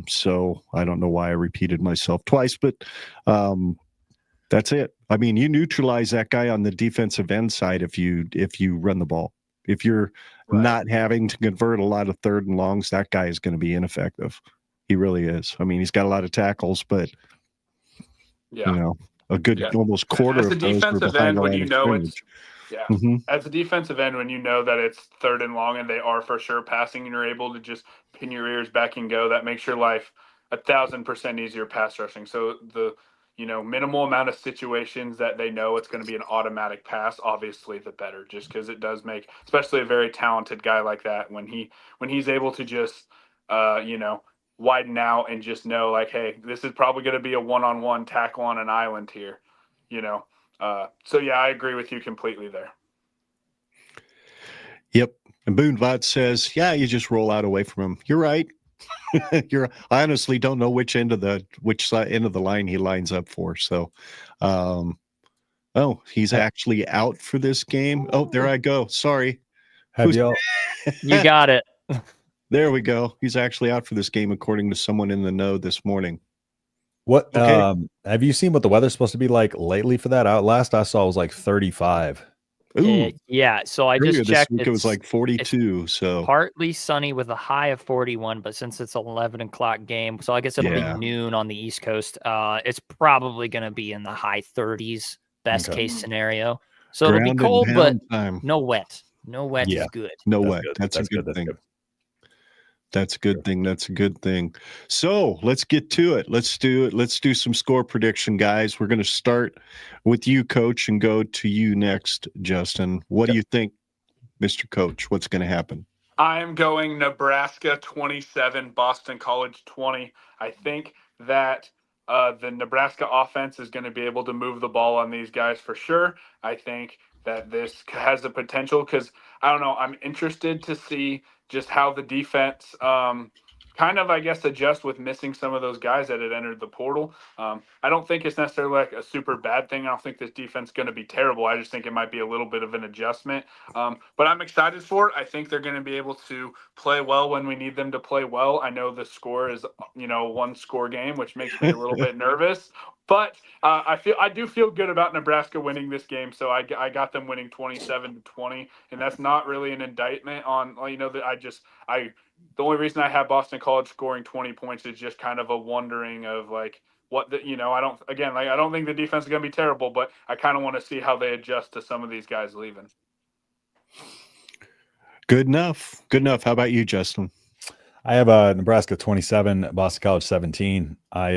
So I don't know why I repeated myself twice, but that's it. I mean, you neutralize that guy on the defensive end side if you run the ball. If you're not having to convert a lot of 3rd and longs, that guy is going to be ineffective. He really is. I mean, he's got a lot of tackles, but a good almost quarter of those are behind the line of scrimmage. As a defensive end, when you know that it's 3rd and long and they are for sure passing, and you're able to just pin your ears back and go, that makes your life 1,000% easier pass rushing. So the minimal amount of situations that they know it's going to be an automatic pass, obviously the better, just because it does make, especially a very talented guy like that, when he's able to just widen out and just know, like, hey, this is probably going to be a one-on-one tackle on an island here, So yeah, I agree with you completely there. Yep. And Boonbot says, yeah, you just roll out away from him. You're right. I honestly don't know which end of the line he lines up for. So, he's actually out for this game. Oh, there I go. Sorry. You got it. There we go. He's actually out for this game, according to someone in the know this morning. What have you seen what the weather's supposed to be like lately for that? Last I saw was like 35. Ooh. Yeah, so I just checked. It was like 42. So partly sunny with a high of 41, but since it's 11 o'clock game, so I guess it'll be noon on the East Coast. It's probably going to be in the high 30s, best case scenario. So it'll be cold, but no wet. No wet is good. No wet. That's a good thing. That's a good thing. That's a good thing. So let's get to it. Let's do some score prediction, guys. We're going to start with you, Coach, and go to you next, Justin. What do you think, Mr. Coach? What's going to happen? I am going Nebraska 27, Boston College 20. I think that the Nebraska offense is going to be able to move the ball on these guys for sure. I think that this has the potential because, I don't know, I'm interested to see just how the defense kind of, I guess, adjust with missing some of those guys that had entered the portal. I don't think it's necessarily like a super bad thing. I don't think this defense is going to be terrible. I just think it might be a little bit of an adjustment. But I'm excited for it. I think they're going to be able to play well when we need them to play well. I know the score is, one score game, which makes me a little bit nervous. But I do feel good about Nebraska winning this game, so I got them winning 27-20, and that's not really an indictment on the only reason I have Boston College scoring 20 points is just kind of a wondering of like what I don't think the defense is going to be terrible, but I kind of want to see how they adjust to some of these guys leaving. Good enough. How about you, Justin? I have Nebraska 27, Boston College 17. I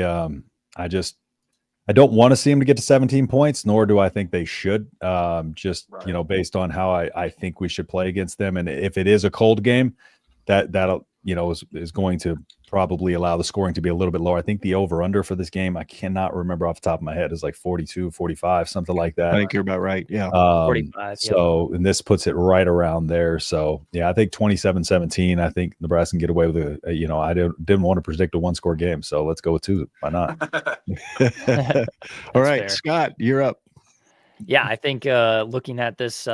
don't want to see them to get to 17 points, nor do I think they should. Based on how I think we should play against them, and if it is a cold game, that'll is going to probably allow the scoring to be a little bit lower. I think the over-under for this game, I cannot remember off the top of my head, is like 42, 45, something like that. I think you're about right, yeah. 45. So, and this puts it right around there. So, yeah, I think 27-17. I think Nebraska can get away with I didn't want to predict a one-score game, so let's go with 2. Why not? All right, fair. Scott, you're up. Yeah, I think looking at this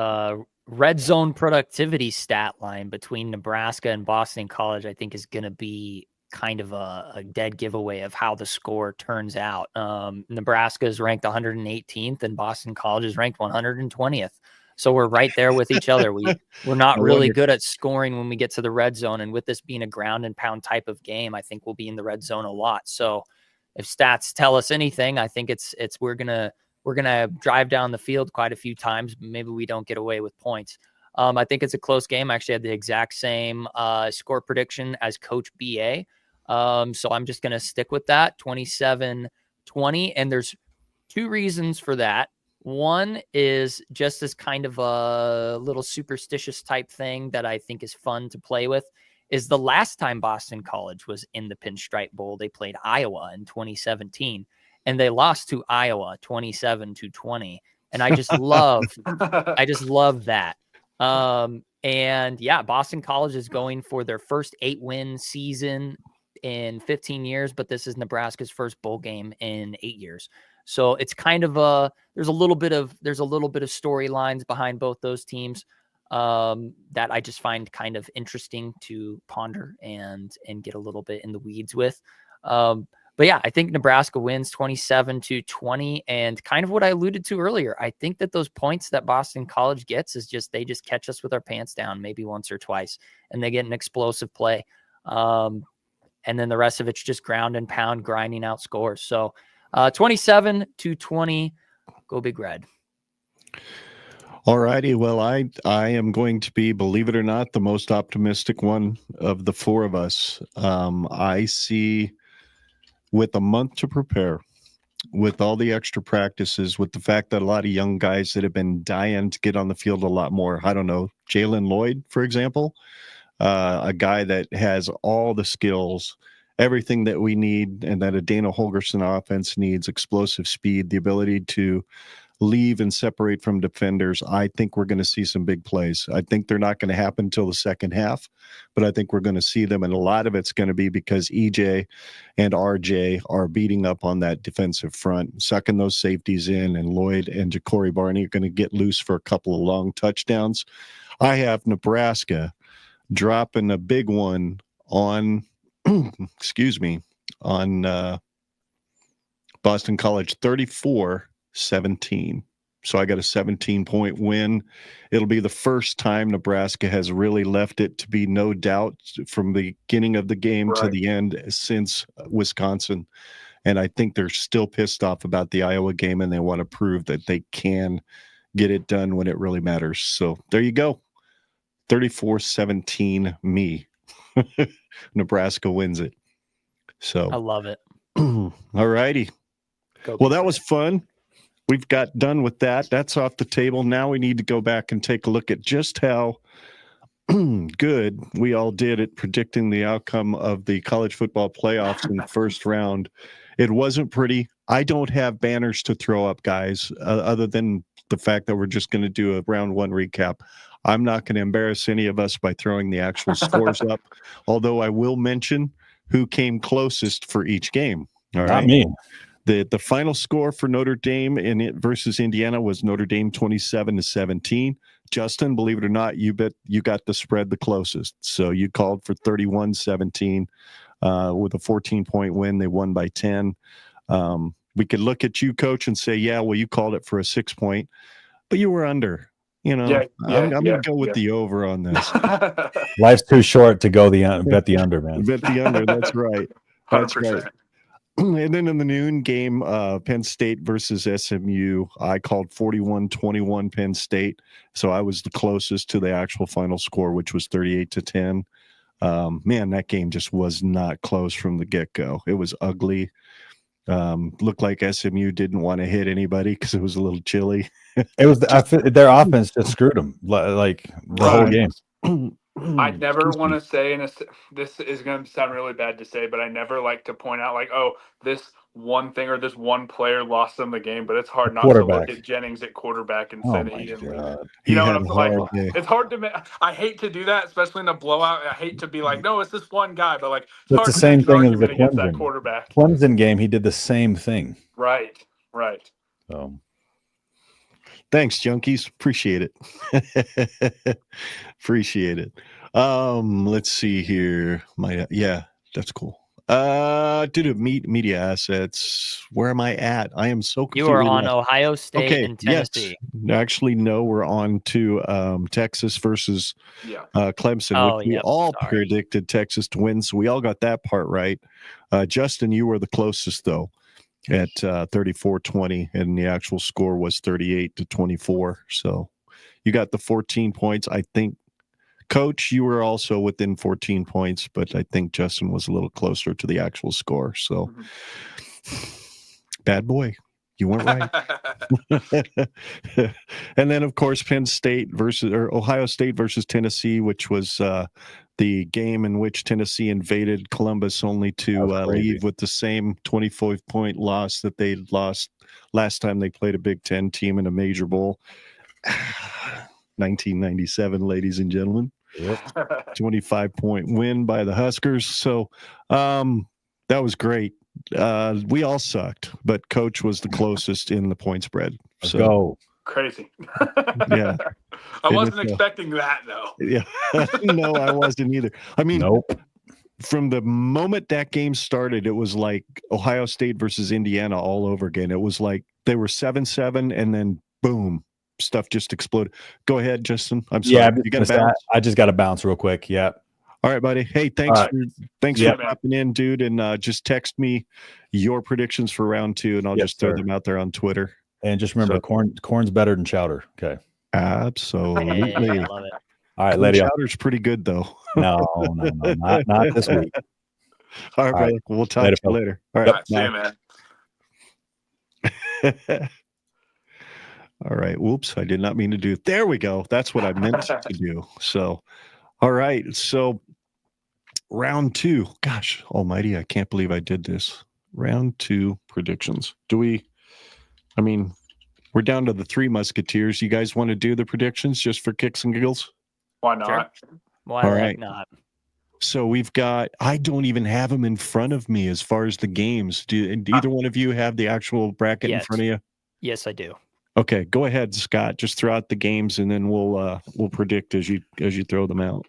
red zone productivity stat line between Nebraska and Boston College, I think is going to be kind of a dead giveaway of how the score turns out. Nebraska is ranked 118th and Boston College is ranked 120th. So we're right there with each other. We're not really good at scoring when we get to the red zone. And with this being a ground and pound type of game, I think we'll be in the red zone a lot. So if stats tell us anything, I think it's we're gonna drive down the field quite a few times. Maybe we don't get away with points. I think it's a close game. I actually had the exact same score prediction as Coach BA. So I'm just gonna stick with that 27-20. And there's two reasons for that. One is just as kind of a little superstitious type thing that I think is fun to play with, is the last time Boston College was in the Pinstripe Bowl, they played Iowa in 2017, and they lost to Iowa 27-20. And I just love that. And yeah, Boston College is going for their first 8-win season in 15 years, but this is Nebraska's first bowl game in 8 years. So it's kind of there's a little bit of storylines behind both those teams that I just find kind of interesting to ponder and get a little bit in the weeds with. But yeah, I think Nebraska wins 27-20, and kind of what I alluded to earlier. I think that those points that Boston College gets is they just catch us with our pants down maybe once or twice, and they get an explosive play. And then the rest of it's just ground and pound, grinding out scores. So 27-20, go Big Red. All righty. Well, I am going to be, believe it or not, the most optimistic one of the four of us. I see, with a month to prepare, with all the extra practices, with the fact that a lot of young guys that have been dying to get on the field a lot more. I don't know, Jalen Lloyd, for example, a guy that has all the skills, everything that we need, and that a Dana Holgorsen offense needs: explosive speed, the ability to leave and separate from defenders. I think we're going to see some big plays. I think they're not going to happen until the second half, but I think we're going to see them, and a lot of it's going to be because EJ and RJ are beating up on that defensive front, sucking those safeties in, and Lloyd and Ja'Cory Barney are going to get loose for a couple of long touchdowns. I have Nebraska dropping a big one on on Boston College, 34-17. So I got a 17-point win. It'll be the first time Nebraska has really left it to be no doubt from the beginning of the game to the end since Wisconsin. And I think they're still pissed off about the Iowa game, and they want to prove that they can get it done when it really matters. So there you go. 34-17 me. Nebraska wins it. So I love it. All righty. Well, that was fun. We've got done with that. That's off the table. Now we need to go back and take a look at just how good we all did at predicting the outcome of the college football playoffs in the first round. It wasn't pretty. I don't have banners to throw up, guys, other than the fact that we're just going to do a round one recap. I'm not going to embarrass any of us by throwing the actual scores up, although I will mention who came closest for each game. All right. Not me. The final score for Notre Dame versus Indiana was Notre Dame 27-17. Justin, believe it or not, you got the spread the closest. So you called for 31-17 with a 14-point win. They won by 10. We could look at you, Coach, and say, yeah, well, you called it for a 6-point, but you were under. You know, I'm going to go with the over on this. Life's too short to go bet the under, man. Bet the under. That's right. That's 100%. right. And then in the noon game, Penn State versus SMU, I called 41-21 Penn State. So I was the closest to the actual final score, which was 38-10. Man, that game just was not close from the get-go. It was ugly. Looked like SMU didn't want to hit anybody because it was a little chilly. It was their offense just screwed them like the whole game. I never want to say, this is going to sound really bad to say, but I never like to point out like, oh, this one thing or this one player lost them the game. But it's hard not to look at Jennings at quarterback and say that he didn't win. You know what I'm like? It's hard to. I hate to do that, especially in a blowout. I hate to be like, no, it's this one guy, but like it's the same thing as the Clemson quarterback. Clemson game, he did the same thing. Right. So. Thanks, junkies. Appreciate it. Appreciate it. Let's see here. That's cool. Media assets. Where am I at? I am so confused. You are on Ohio State and Tennessee. Yes. Actually, no, we're on to Texas versus Clemson, which we all predicted Texas to win. So we all got that part right. Justin, you were the closest, though, at 34-20, and the actual score was 38-24. So you got the 14 points. I think, Coach, you were also within 14 points, but I think Justin was a little closer to the actual score. So, bad boy, you weren't right. And then, of course, Ohio State versus Tennessee, which was the game in which Tennessee invaded Columbus, only to leave with the same 24-point loss that they lost last time they played a Big Ten team in a major bowl. 1997, ladies and gentlemen. Yep. 25-point win by the Huskers. So that was great. We all sucked, but Coach was the closest in the point spread. Let's go. Crazy. Yeah. I wasn't expecting that, though. Yeah. No, I wasn't either. I mean, nope. From the moment that game started, it was like Ohio State versus Indiana all over again. It was like they were 7-7, and then boom, stuff just exploded. Go ahead, Justin. I'm sorry. Yeah, you got to bounce. I just got to bounce real quick. Yeah. All right, buddy. Hey, thanks for popping in, dude. And just text me your predictions for round 2, and I'll just throw them out there on Twitter. And just remember, corn's better than chowder. Okay. Absolutely. I love it. All right, lady. Chowder's pretty good, though. No, not this week. All right, brother. We'll talk to you later. All right. See you, man. All right. Whoops. I did not mean to do it. There we go. That's what I meant to do. So, all right. So, round 2. Gosh almighty. I can't believe I did this. Round 2 predictions. We're down to the 3 Musketeers. You guys want to do the predictions just for kicks and giggles? Why not? Sure. Why not? So we've got, I don't even have them in front of me as far as the games. Do either one of you have the actual bracket in front of you? Yes, I do. Okay, go ahead, Scott. Just throw out the games, and then we'll predict as you throw them out.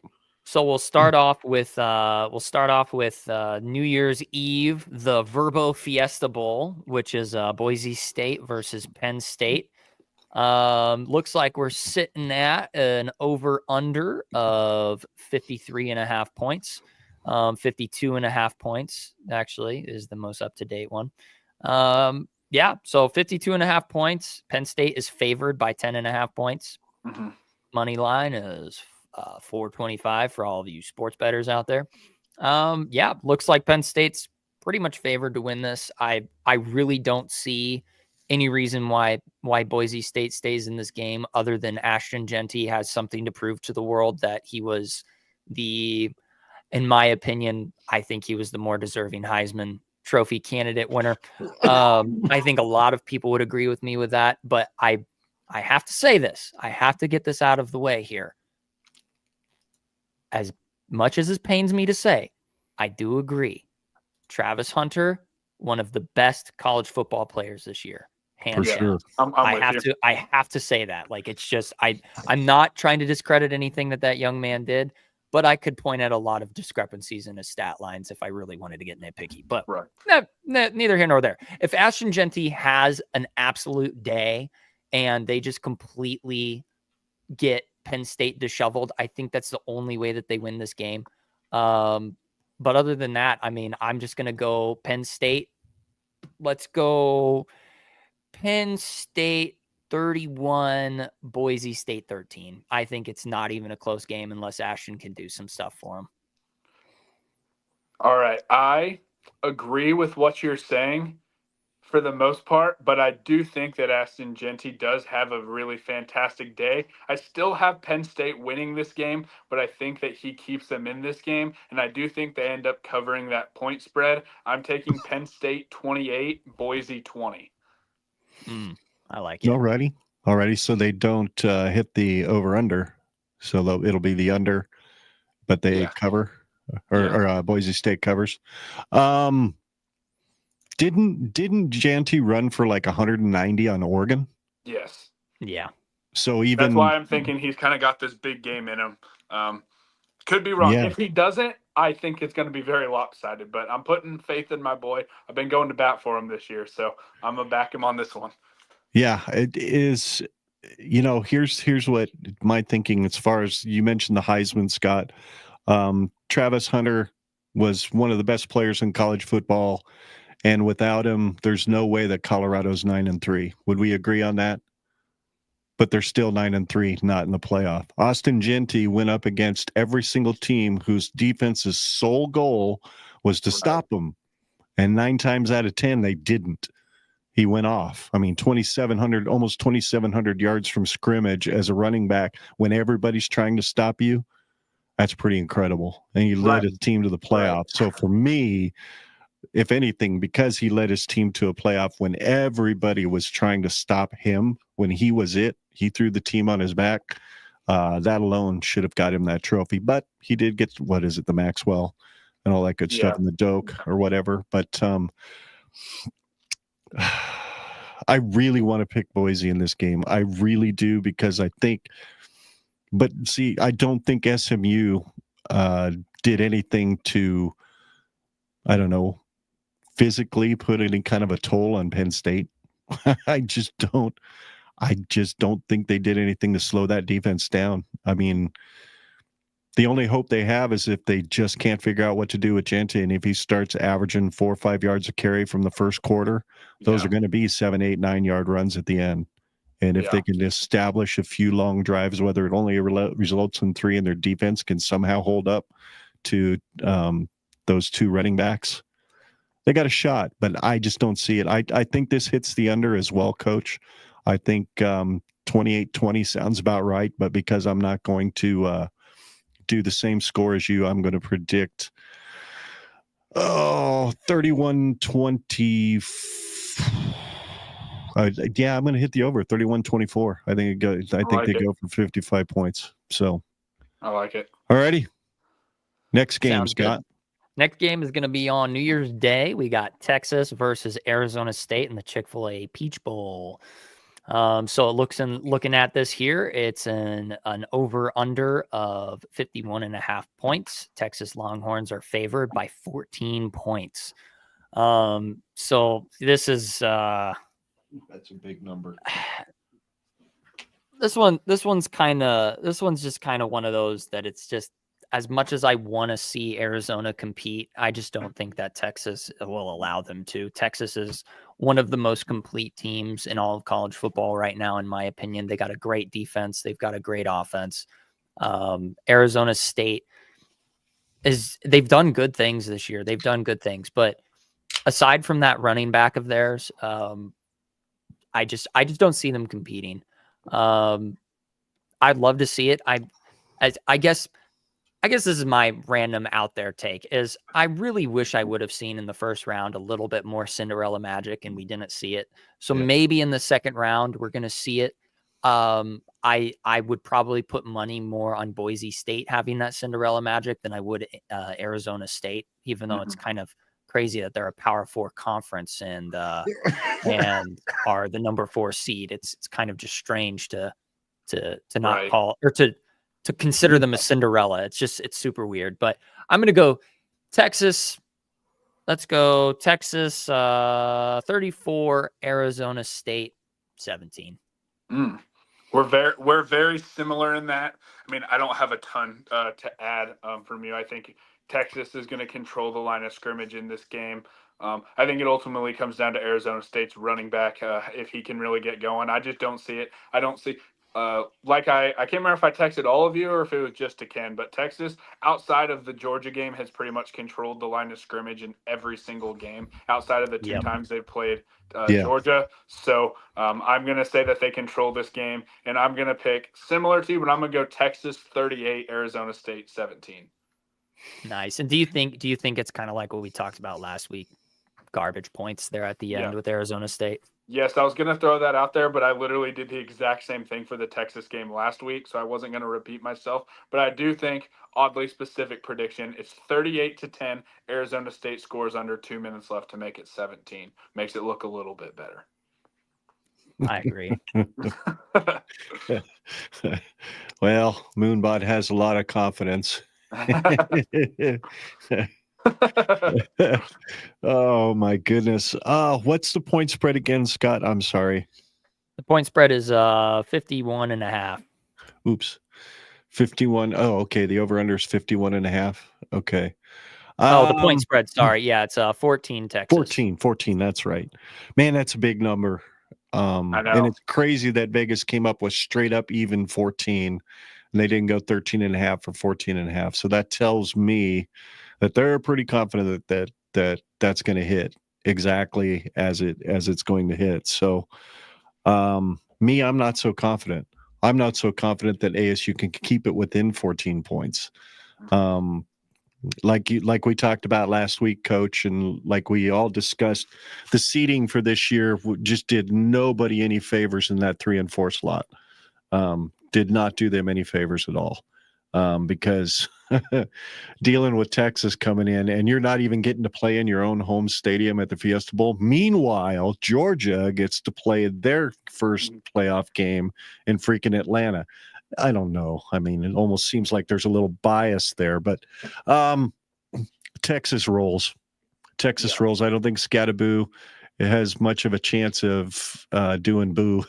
So we'll start off with New Year's Eve, the Verbo Fiesta Bowl, which is Boise State versus Penn State. Looks like we're sitting at an over/under of 53.5 points. 52.5 points actually is the most up-to-date one. Yeah, so 52.5 points. Penn State is favored by 10.5 points. Mm-hmm. Money line is 425 for all of you sports bettors out there. Yeah, looks like Penn State's pretty much favored to win this. I really don't see any reason why Boise State stays in this game other than Ashton Jeanty has something to prove to the world that he was in my opinion, I think he was the more deserving Heisman Trophy candidate winner. I think a lot of people would agree with me with that, but I have to say this. I have to get this out of the way here. As much as it pains me to say, I do agree. Travis Hunter, one of the best college football players this year. Hands down. Sure. I have to say that. Like, it's just, I'm not trying to discredit anything that young man did, but I could point at a lot of discrepancies in his stat lines if I really wanted to get nitpicky. But neither here nor there. If Ashton Jeanty has an absolute day and they just completely get Penn State disheveled, I think that's the only way that they win this game. But other than that, I mean, I'm just going to go Penn State. Let's go Penn State 31, Boise State 13. I think it's not even a close game unless Ashton can do some stuff for him. All right. I agree with what you're saying for the most part, but I do think that Ashton Jeanty does have a really fantastic day. I still have Penn State winning this game, but I think that he keeps them in this game, and I do think they end up covering that point spread. I'm taking Penn State 28, Boise 20. I like it. Alrighty. So they don't hit the over/under, so it'll be the under, but they cover, or Boise State covers. Didn't Jeanty run for like 190 on Oregon? Yes. Yeah. So that's why I'm thinking he's kind of got this big game in him. Could be wrong. Yeah. If he doesn't, I think it's going to be very lopsided. But I'm putting faith in my boy. I've been going to bat for him this year, so I'm gonna back him on this one. Yeah, it is. Here's what my thinking as far as you mentioned the Heisman, Scott. Travis Hunter was one of the best players in college football, and without him, there's no way that Colorado's 9-3. Would we agree on that? But they're still 9-3, not in the playoff. Austin Genty went up against every single team whose defense's sole goal was to stop them, and 9 times out of 10 they didn't. He went off. I mean, almost 2,700 yards from scrimmage as a running back when everybody's trying to stop you. That's pretty incredible. And he led his team to the playoffs. Right. So for me, if anything, because he led his team to a playoff when everybody was trying to stop him, when he was he threw the team on his back. That alone should have got him that trophy. But he did get, the Maxwell and all that good stuff in the Doak or whatever. But I really want to pick Boise in this game. I really do, because I think, but see, I don't think SMU did anything to, I don't know, physically put any kind of a toll on Penn State. I just don't think they did anything to slow that defense down. I mean, the only hope they have is if they just can't figure out what to do with Genty, and if he starts averaging 4 or 5 yards a carry from the first quarter, those are going to be 7, 8, 9 yard runs at the end. And if they can establish a few long drives, whether it only results in 3 and their defense can somehow hold up to those 2 running backs, they got a shot. But I just don't see it. I think this hits the under as well, Coach. I think 28-20 sounds about right. But because I'm not going to do the same score as you, I'm going to predict 31-20. I'm going to hit the over 31-24. I think they go for 55 points. So I like it. All righty. Next game, Sounds Scott. Good. Next game is going to be on New Year's Day. We got Texas versus Arizona State in the Chick-fil-A Peach Bowl. So looking at this here, it's an over-under of 51.5 points. Texas Longhorns are favored by 14 points. So this is that's a big number. This one's just kind of one of those that it's just, as much as I want to see Arizona compete, I just don't think that Texas will allow them to. Texas is one of the most complete teams in all of college football right now, in my opinion. They got a great defense. They've got a great offense. Arizona State they've done good things this year. They've done good things, but aside from that running back of theirs, I just don't see them competing. I'd love to see it. I guess this is my random out there take, is I really wish I would have seen in the first round a little bit more Cinderella magic, and we didn't see it. So maybe in the second round, we're going to see it. I would probably put money more on Boise State having that Cinderella magic than I would Arizona State, even though it's kind of crazy that they're a Power 4 conference and are the number 4 seed. It's kind of just strange to not call, or to consider them a Cinderella. It's super weird. But I'm going to go Texas. Let's go Texas 34, Arizona State 17. We're very similar in that. I mean, I don't have a ton to add from you. I think Texas is going to control the line of scrimmage in this game. I think it ultimately comes down to Arizona State's running back if he can really get going. I just don't see it. I don't see I can't remember if I texted all of you or if it was just to Ken, but Texas, outside of the Georgia game, has pretty much controlled the line of scrimmage in every single game outside of the 2 times they've played Georgia. So I'm going to say that they control this game, and I'm going to pick similar to you, but I'm going to go Texas 38, Arizona State 17. Nice. And do you think it's kind of like what we talked about last week? Garbage points there at the end with Arizona State? Yes, I was going to throw that out there, but I literally did the exact same thing for the Texas game last week, so I wasn't going to repeat myself. But I do think, oddly specific prediction, it's 38-10. Arizona State scores under 2 minutes left to make it 17. Makes it look a little bit better. I agree. Well, Moonbot has a lot of confidence Oh my goodness. What's the point spread again, Scott? I'm sorry. The point spread is 51.5. Oops. 51. Oh, okay. The over under is 51.5. Okay. Oh, the point spread. Sorry. Yeah, it's 14 Texas. 14. That's right. Man, that's a big number. I know. And it's crazy that Vegas came up with straight up even 14 and they didn't go 13.5 or 14.5. So that tells me that they're pretty confident that's going to hit exactly as it's going to hit. So me, I'm not so confident. I'm not so confident that ASU can keep it within 14 points. Like we talked about last week, Coach, and like we all discussed, the seeding for this year just did nobody any favors in that 3 and 4 slot. Did not do them any favors at all, because dealing with Texas coming in, and you're not even getting to play in your own home stadium at the Fiesta Bowl. Meanwhile, Georgia gets to play their first playoff game in freaking Atlanta. I don't know. I mean, it almost seems like there's a little bias there, but Texas rolls. Rolls. I don't think Scattaboo has much of a chance of doing boo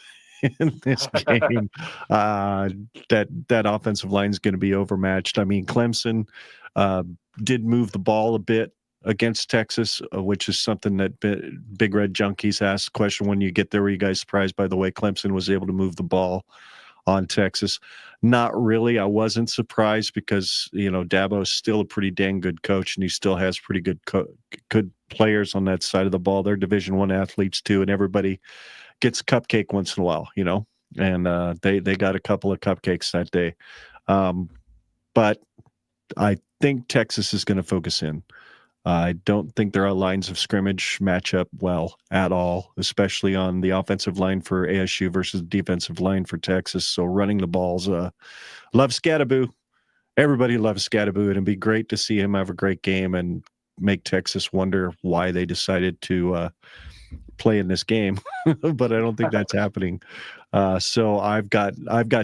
in this game. That offensive line is going to be overmatched. I mean, Clemson did move the ball a bit against Texas, which is something that Big Red Junkies asked the question when you get there. Were you guys surprised by the way Clemson was able to move the ball on Texas? Not really. I wasn't surprised because, Dabo's still a pretty dang good coach and he still has pretty good players on that side of the ball. They're Division I athletes too, and everybody gets cupcake once in a while, and they got a couple of cupcakes that day. But I think Texas is going to focus in. I don't think their lines of scrimmage match up well at all, especially on the offensive line for ASU versus the defensive line for Texas. So running the balls, love Scattaboo. Everybody loves Scattaboo. It'd be great to see him have a great game and make Texas wonder why they decided to play in this game. But I don't think that's happening. So I've got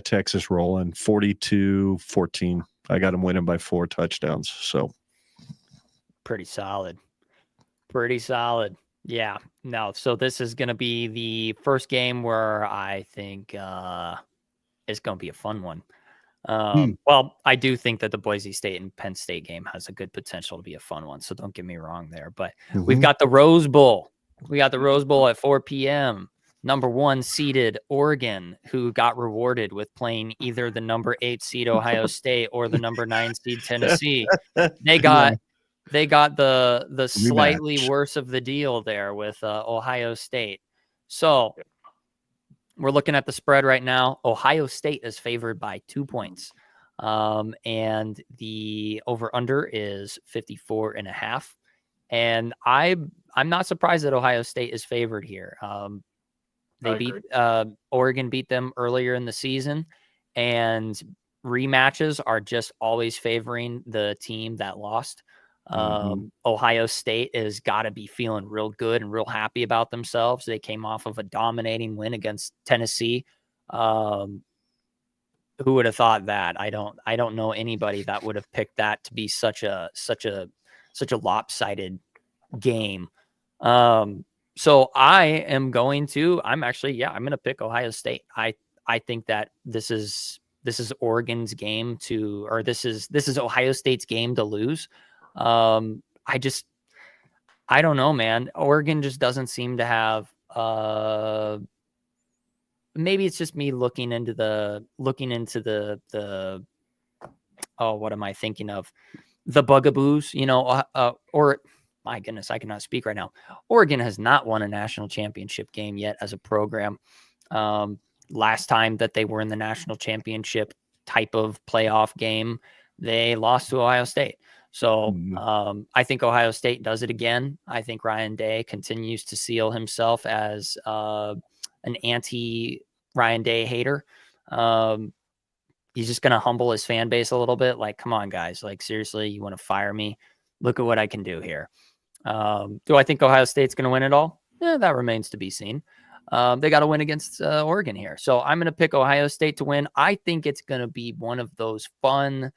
Texas rolling 42-14. I got them winning by 4 touchdowns. So. Pretty solid. Yeah. No. So this is going to be the first game where I think it's going to be a fun one. Well, I do think that the Boise State and Penn State game has a good potential to be a fun one. So don't get me wrong there. But we've got the Rose Bowl. We got the Rose Bowl at 4 p.m. Number 1 seeded Oregon, who got rewarded with playing either the number 8 seed Ohio State or the number 9 seed Tennessee. They got the slightly worse of the deal there with Ohio State. So we're looking at the spread right now. Ohio State is favored by 2 points. And the over-under is 54.5. And I'm not surprised that Ohio State is favored here. Oregon beat them earlier in the season, and rematches are just always favoring the team that lost. Ohio State has got to be feeling real good and real happy about themselves. They came off of a dominating win against Tennessee. Who would have thought that? I don't know anybody that would have picked that to be such a lopsided game. So I'm going to pick Ohio State. I think that this is Oregon's game this is Ohio State's game to lose. I don't know, man. Oregon just doesn't seem to have, maybe it's just me looking into the what am I thinking of? The bugaboos, or my goodness, I cannot speak right now. Oregon has not won a national championship game yet as a program. Last time that they were in the national championship type of playoff game, they lost to Ohio State. So I think Ohio State does it again. I think Ryan Day continues to seal himself as an anti-Ryan Day hater. He's just going to humble his fan base a little bit. Like, come on, guys. Like, seriously, you want to fire me? Look at what I can do here. Do I think Ohio State's going to win it all? That remains to be seen. They got to win against Oregon here. So I'm going to pick Ohio State to win. I think it's going to be one of those fun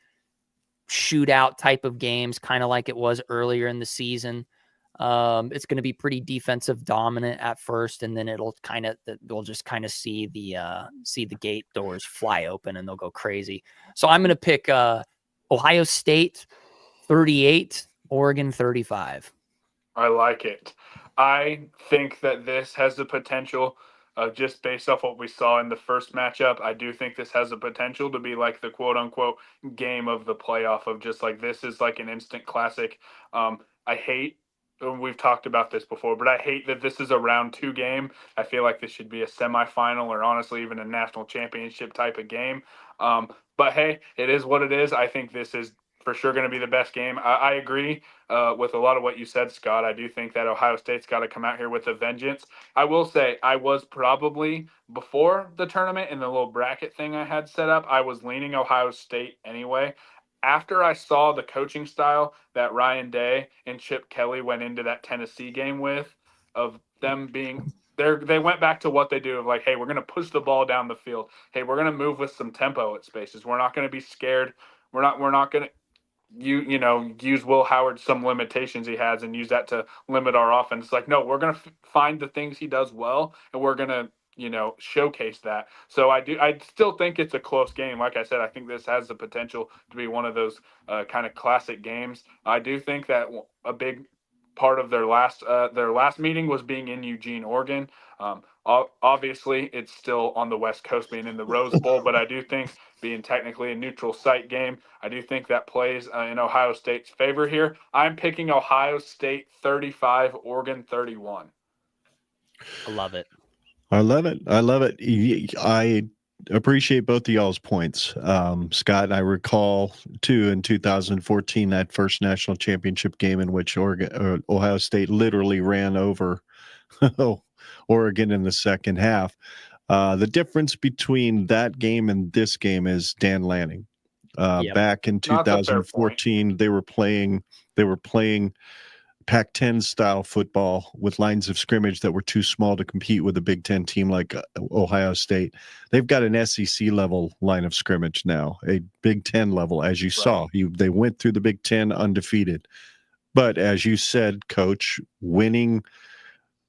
shootout type of games, kind of like it was earlier in the season. It's going to be pretty defensive dominant at first, and then they'll just kind of see the gate doors fly open and they'll go crazy. So I'm going to pick Ohio State 38, Oregon 35. I like it. I think that this has the potential, just based off what we saw in the first matchup, I do think this has the potential to be like the quote unquote game of the playoff, of just like, this is like an instant classic. We've talked about this before, but I hate that this is a round 2 game. I feel like this should be a semifinal, or honestly even a national championship type of game. But hey, it is what it is. I think this is for sure going to be the best game. I agree with a lot of what you said, Scott. I do think that Ohio State's got to come out here with a vengeance. I will say I was probably, before the tournament and the little bracket thing I had set up, I was leaning Ohio State anyway. After I saw the coaching style that Ryan Day and Chip Kelly went into that Tennessee game with, of them being there, they went back to what they do of like, hey, we're going to push the ball down the field. Hey, we're going to move with some tempo at spaces. We're not going to be scared. We're not going to use Will Howard some limitations he has and use that to limit our offense. It's like, no, we're going to find the things he does well, and we're going to showcase that. So I still think it's a close game. Like I said, I think this has the potential to be one of those kind of classic games. I do think that a big part of their last meeting was being in Eugene, Oregon. Obviously, it's still on the West Coast, being in the Rose Bowl, but I do think, being technically a neutral site game, I do think that plays in Ohio State's favor here. I'm picking Ohio State 35, Oregon 31. I love it. I love it. I appreciate both of y'all's points. Scott, I recall too in 2014 that first national championship game in which Ohio State literally ran over Oregon in the second half. The difference between that game and this game is Dan Lanning. Back in 2014, they were playing Pac-10 style football with lines of scrimmage that were too small to compete with a Big Ten team like Ohio State. They've got an SEC level line of scrimmage now, a Big Ten level, as you saw. They went through the Big Ten undefeated. But as you said, Coach, winning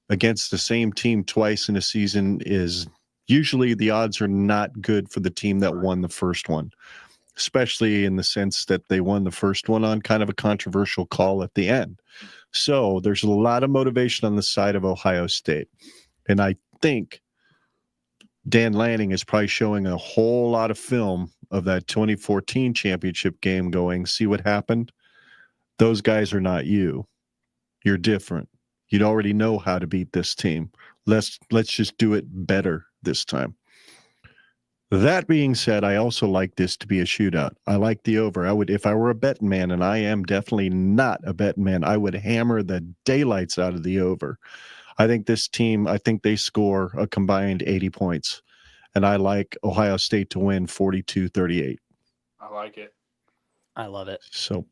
against the same team twice in a season is usually, the odds are not good for the team that won the first one, especially in the sense that they won the first one on kind of a controversial call at the end. So there's a lot of motivation on the side of Ohio State. And I think Dan Lanning is probably showing a whole lot of film of that 2014 championship game going, see what happened? Those guys are not you. You're different. You'd already know how to beat this team. Let's just do it better this time. That being said, I also like this to be a shootout. I like the over. If I were a betting man, and I am definitely not a betting man, I would hammer the daylights out of the over. I think this team, they score a combined 80 points. And I like Ohio State to win 42-38. I like it. I love it. So,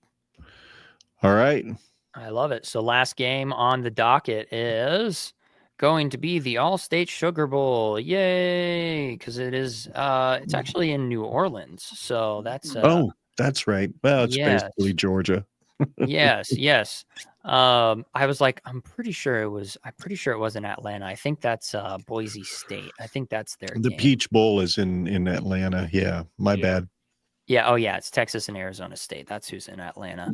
all right. I love it. So last game on the docket is going to be the All-State Sugar Bowl. Yay! Because it is it's actually in New Orleans. So that's that's right. Well, it's basically Georgia. yes. I was like, I'm pretty sure it was in Atlanta. I think that's Boise State. I think that's their The game. Peach Bowl is in Atlanta. Yeah, my bad. Yeah, it's Texas and Arizona State. That's who's in Atlanta.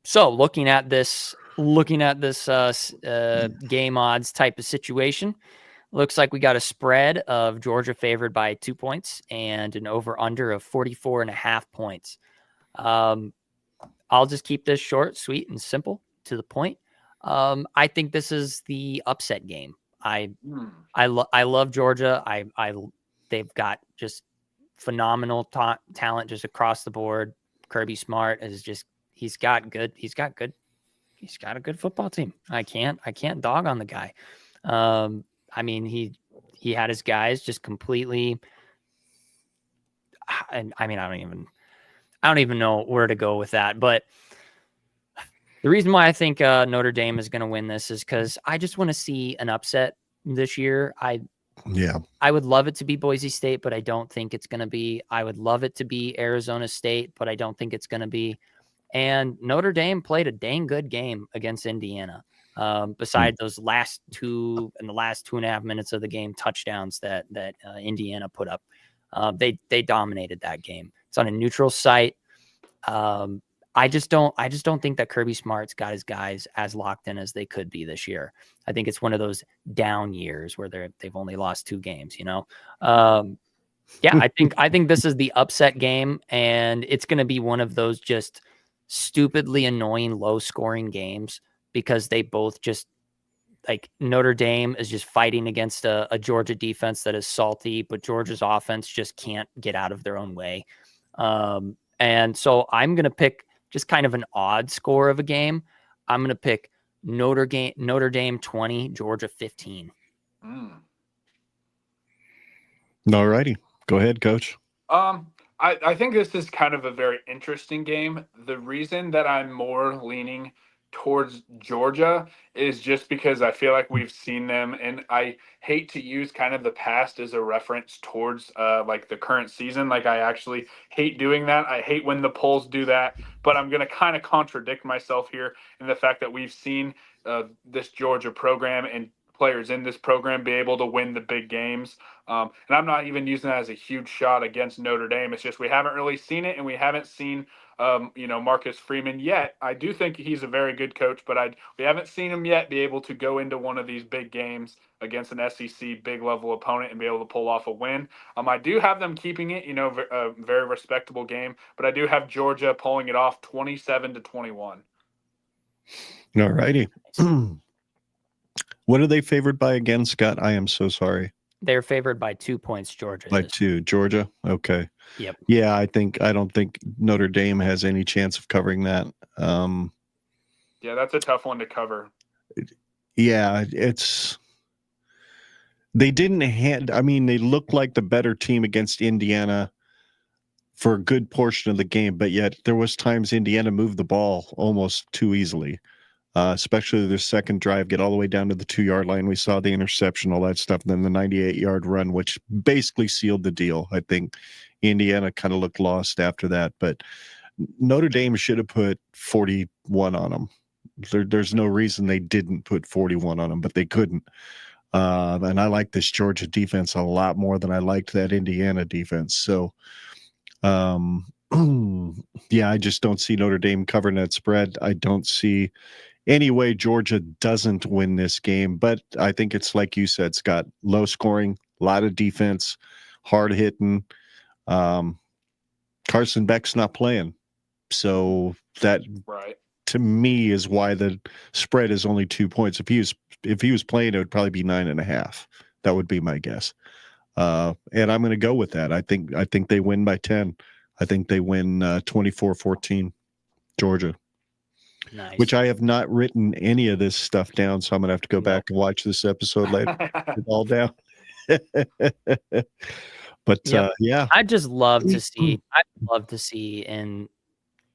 So looking at this game odds type of situation, looks like we got a spread of Georgia favored by 2 points and an over-under of 44.5 points. I'll just keep this short, sweet, and simple, to the point. I think this is the upset game. I love Georgia. They've got just phenomenal talent just across the board. Kirby Smart is just he's got a good football team. I can't dog on the guy. I mean, he had his guys just completely. And I mean, I don't even know where to go with that. But the reason why I think Notre Dame is going to win this is because I just want to see an upset this year. Yeah. I would love it to be Boise State, but I don't think it's going to be. I would love it to be Arizona State, but I don't think it's going to be. And Notre Dame played a dang good game against Indiana. Beside those last 2.5 minutes of the game touchdowns that Indiana put up, they dominated that game. It's on a neutral site. I just don't think that Kirby Smart's got his guys as locked in as they could be this year. I think it's one of those down years where they've only lost 2 games, Yeah, I think this is the upset game, and it's going to be one of those just stupidly annoying low scoring games because they both just like Notre Dame is just fighting against a Georgia defense that is salty, but Georgia's offense just can't get out of their own way. And so I'm going to pick just kind of an odd score of a game. I'm going to pick Notre Dame 20, Georgia 15. All righty. Go ahead, Coach. I think this is kind of a very interesting game. The reason that I'm more leaning towards Georgia is just because I feel like we've seen them, and I hate to use kind of the past as a reference towards like the current season. Like I actually hate doing that. I hate when the polls do that, but I'm going to kind of contradict myself here in the fact that we've seen this Georgia program and players in this program be able to win the big games. And I'm not even using that as a huge shot against Notre Dame. It's just we haven't really seen it, and we haven't seen Marcus Freeman yet. I do think he's a very good coach, but we haven't seen him yet be able to go into one of these big games against an SEC big level opponent and be able to pull off a win. I do have them keeping it, a very respectable game, but I do have Georgia pulling it off 27-21. All righty. What are they favored by again, Scott? I am so sorry. They're favored by 2 points, Georgia. By 2, Georgia? Okay. Yep. Yeah, I don't think Notre Dame has any chance of covering that. Yeah, that's a tough one to cover. Yeah, they looked like the better team against Indiana for a good portion of the game, but yet there was times Indiana moved the ball almost too easily. Especially their second drive, get all the way down to the 2-yard line. We saw the interception, all that stuff, and then the 98-yard run, which basically sealed the deal. I think Indiana kind of looked lost after that, but Notre Dame should have put 41 on them. There's no reason they didn't put 41 on them, but they couldn't. And I like this Georgia defense a lot more than I liked that Indiana defense. So, yeah, I just don't see Notre Dame covering that spread. I don't see any way Georgia doesn't win this game, but I think it's like you said, Scott, low scoring, a lot of defense, hard hitting. Carson Beck's not playing. So that to me is why the spread is only 2 points. If he was playing, it would probably be 9.5. That would be my guess. And I'm going to go with that. I think they win by 10. I think they win 24-14, Georgia. Nice. Which I have not written any of this stuff down, so I'm going to have to go back and watch this episode later. Put it all down. But yeah. I'd love to see in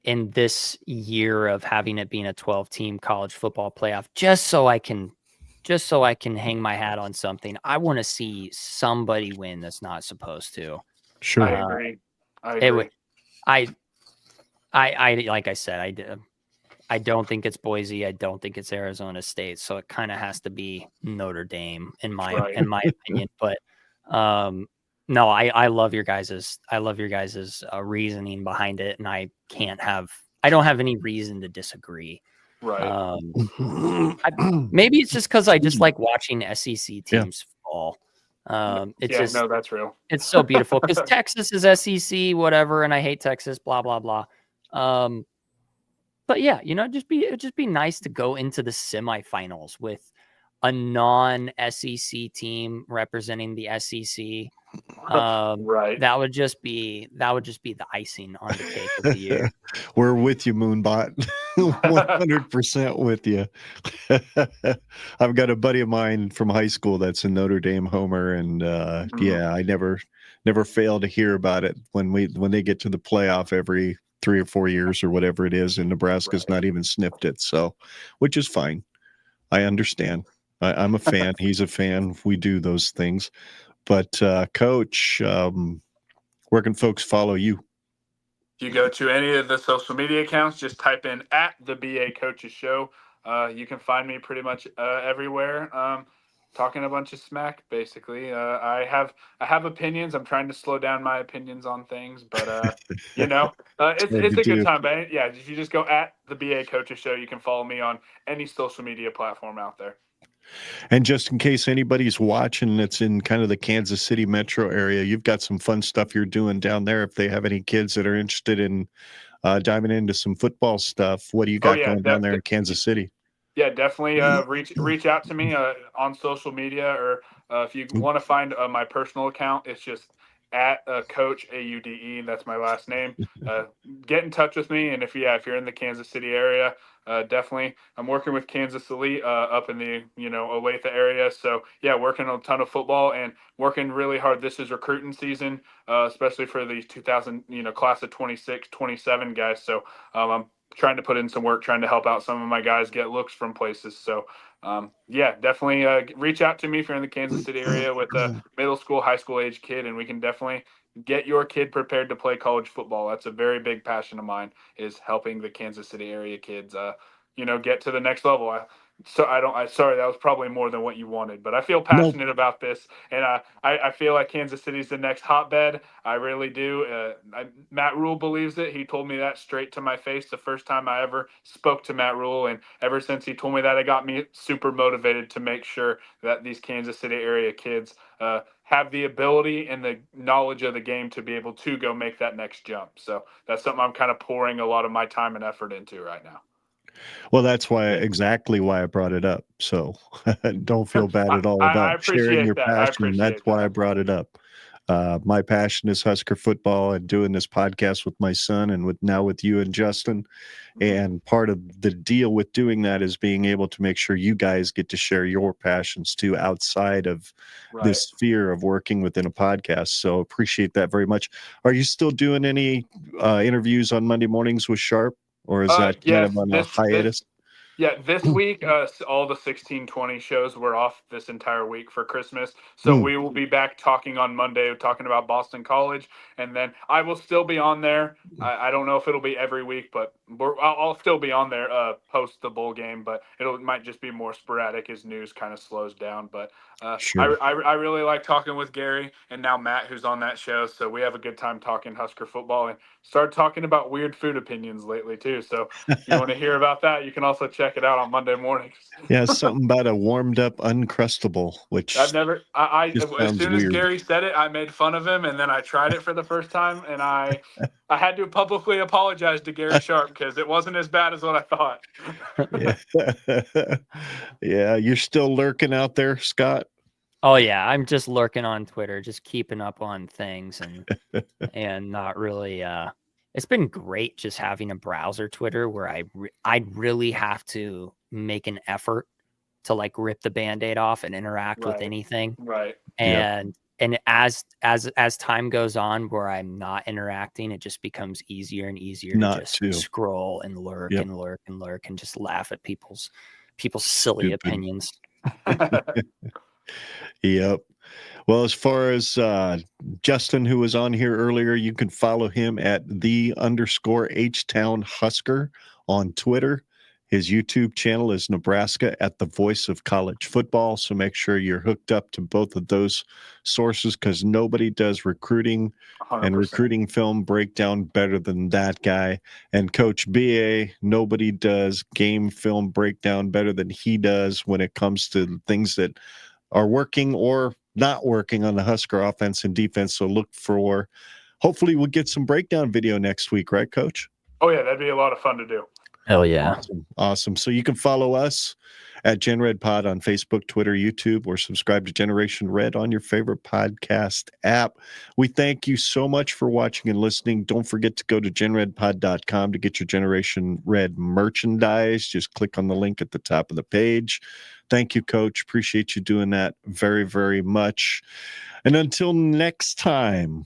this year of having it being a 12-team college football playoff, just so I can hang my hat on something. I want to see somebody win that's not supposed to. Sure. I agree. I like I said, I don't think it's Boise. I don't think it's Arizona State. So it kind of has to be Notre Dame in my opinion. But no, I love your guys's reasoning behind it, and I don't have any reason to disagree. Right. Maybe it's just because I just like watching SEC teams fall. That's real. It's so beautiful because Texas is SEC, whatever, and I hate Texas, blah blah blah. But yeah, it'd just be nice to go into the semifinals with a non-SEC team representing the SEC. Right. That would just be the icing on the cake of the year. We're with you, Moonbot. 100% with you. I've got a buddy of mine from high school that's a Notre Dame homer, and yeah, I never fail to hear about it when they get to the playoff every 3 or 4 years or whatever it is, and Nebraska's not even sniffed it. So, which is fine. I understand. I'm a fan. He's a fan. We do those things. But Coach, where can folks follow you? If you go to any of the social media accounts, just type in at the BA Coaches Show. You can find me pretty much everywhere, talking a bunch of smack. Basically, I have opinions. I'm trying to slow down my opinions on things, but it's a good time. But yeah, if you just go at the BA Coaches Show, you can follow me on any social media platform out there. And just in case anybody's watching that's in kind of the Kansas City metro area, you've got some fun stuff you're doing down there. If they have any kids that are interested in diving into some football stuff, what do you got going down there in Kansas City? Yeah, definitely reach out to me on social media, or if you want to find my personal account, it's just at Coach AUDE. That's my last name. Get in touch with me, and if you're in the Kansas City area, definitely. I'm working with Kansas Elite up in the Olathe area. So yeah, working on a ton of football and working really hard. This is recruiting season, especially for the 2000 class of 26, 27 guys. So I'm trying to put in some work, trying to help out some of my guys get looks from places. So yeah, definitely reach out to me if you're in the Kansas City area with a middle school, high school age kid, and we can definitely get your kid prepared to play college football. That's a very big passion of mine, is helping the Kansas City area kids, get to the next level. Sorry, that was probably more than what you wanted, but I feel passionate about this, and I feel like Kansas City's the next hotbed. I really do. Matt Rule believes it. He told me that straight to my face the first time I ever spoke to Matt Rule, and ever since he told me that, it got me super motivated to make sure that these Kansas City area kids have the ability and the knowledge of the game to be able to go make that next jump. So that's something I'm kind of pouring a lot of my time and effort into right now. Well, that's exactly why I brought it up. So don't feel bad at all about sharing your passion. That's why I brought it up. My passion is Husker football and doing this podcast with my son and with you and Justin. And part of the deal with doing that is being able to make sure you guys get to share your passions too outside of this sphere of working within a podcast. So appreciate that very much. Are you still doing any interviews on Monday mornings with Sharp? Or is that kind of on a hiatus? This week, all the 1620 shows were off this entire week for Christmas. So we will be back talking on Monday, talking about Boston College. And then I will still be on there. I don't know if it'll be every week, but I'll still be on there post the bowl game. But it might just be more sporadic as news kind of slows down. But sure. I really like talking with Gary and now Matt, who's on that show. So we have a good time talking Husker football and start talking about weird food opinions lately too. So if you want to hear about that, you can also check it out on Monday mornings. Yeah, something about a warmed up Uncrustable, which I've never. As soon as Gary said it, I made fun of him, and then I tried it for the first time, and I had to publicly apologize to Gary Sharp because it wasn't as bad as what I thought. Yeah, you're still lurking out there, Scott. Oh yeah, I'm just lurking on Twitter, just keeping up on things and not really. It's been great just having a browser Twitter where I really have to make an effort to like rip the Band-Aid off and interact with anything. Right. And as time goes on where I'm not interacting, it just becomes easier and easier to just scroll and lurk and lurk and lurk and just laugh at people's silly opinions. Yep. Well, as far as Justin, who was on here earlier, you can follow him at _H-Town Husker on Twitter. His YouTube channel is Nebraska at the Voice of College Football. So make sure you're hooked up to both of those sources because nobody does recruiting 100%. And recruiting film breakdown better than that guy. And Coach BA, nobody does game film breakdown better than he does when it comes to things that are working or not working on the Husker offense and defense. So look for, hopefully we'll get some breakdown video next week, right, Coach? Oh yeah, that'd be a lot of fun to do. Hell yeah. Awesome. So you can follow us at Gen Red Pod on Facebook, Twitter, YouTube, or subscribe to Generation Red on your favorite podcast app. We thank you so much for watching and listening. Don't forget to go to genredpod.com to get your Generation Red merchandise. Just click on the link at the top of the page. Thank you, Coach. Appreciate you doing that very, very much. And until next time,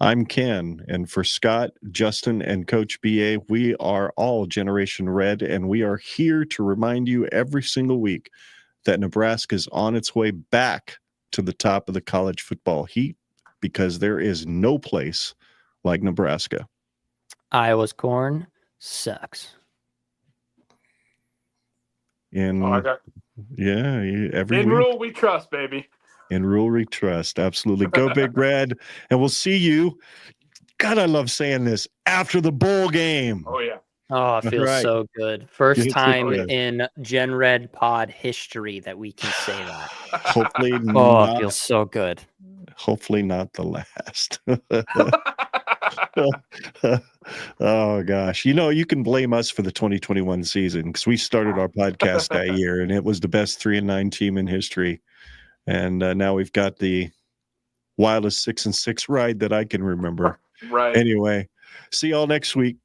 I'm Ken, and for Scott, Justin, and Coach BA, we are all Generation Red, and we are here to remind you every single week that Nebraska is on its way back to the top of the college football heat because there is no place like Nebraska. Iowa's corn sucks. In every in week. rule we trust, baby. In rule we trust. Absolutely. Go Big Red. And we'll see you. God, I love saying this, after the bowl game. Oh yeah. Oh, it feels Right. so good. First It's time good. in Gen Red pod history that we can say that. Hopefully Oh, not, it feels so good. hopefully not the last. Oh gosh. You can blame us for the 2021 season because we started our podcast that year and it was the best 3-9 team in history. And now we've got the wildest 6-6 ride that I can remember. Right. Anyway, see y'all next week.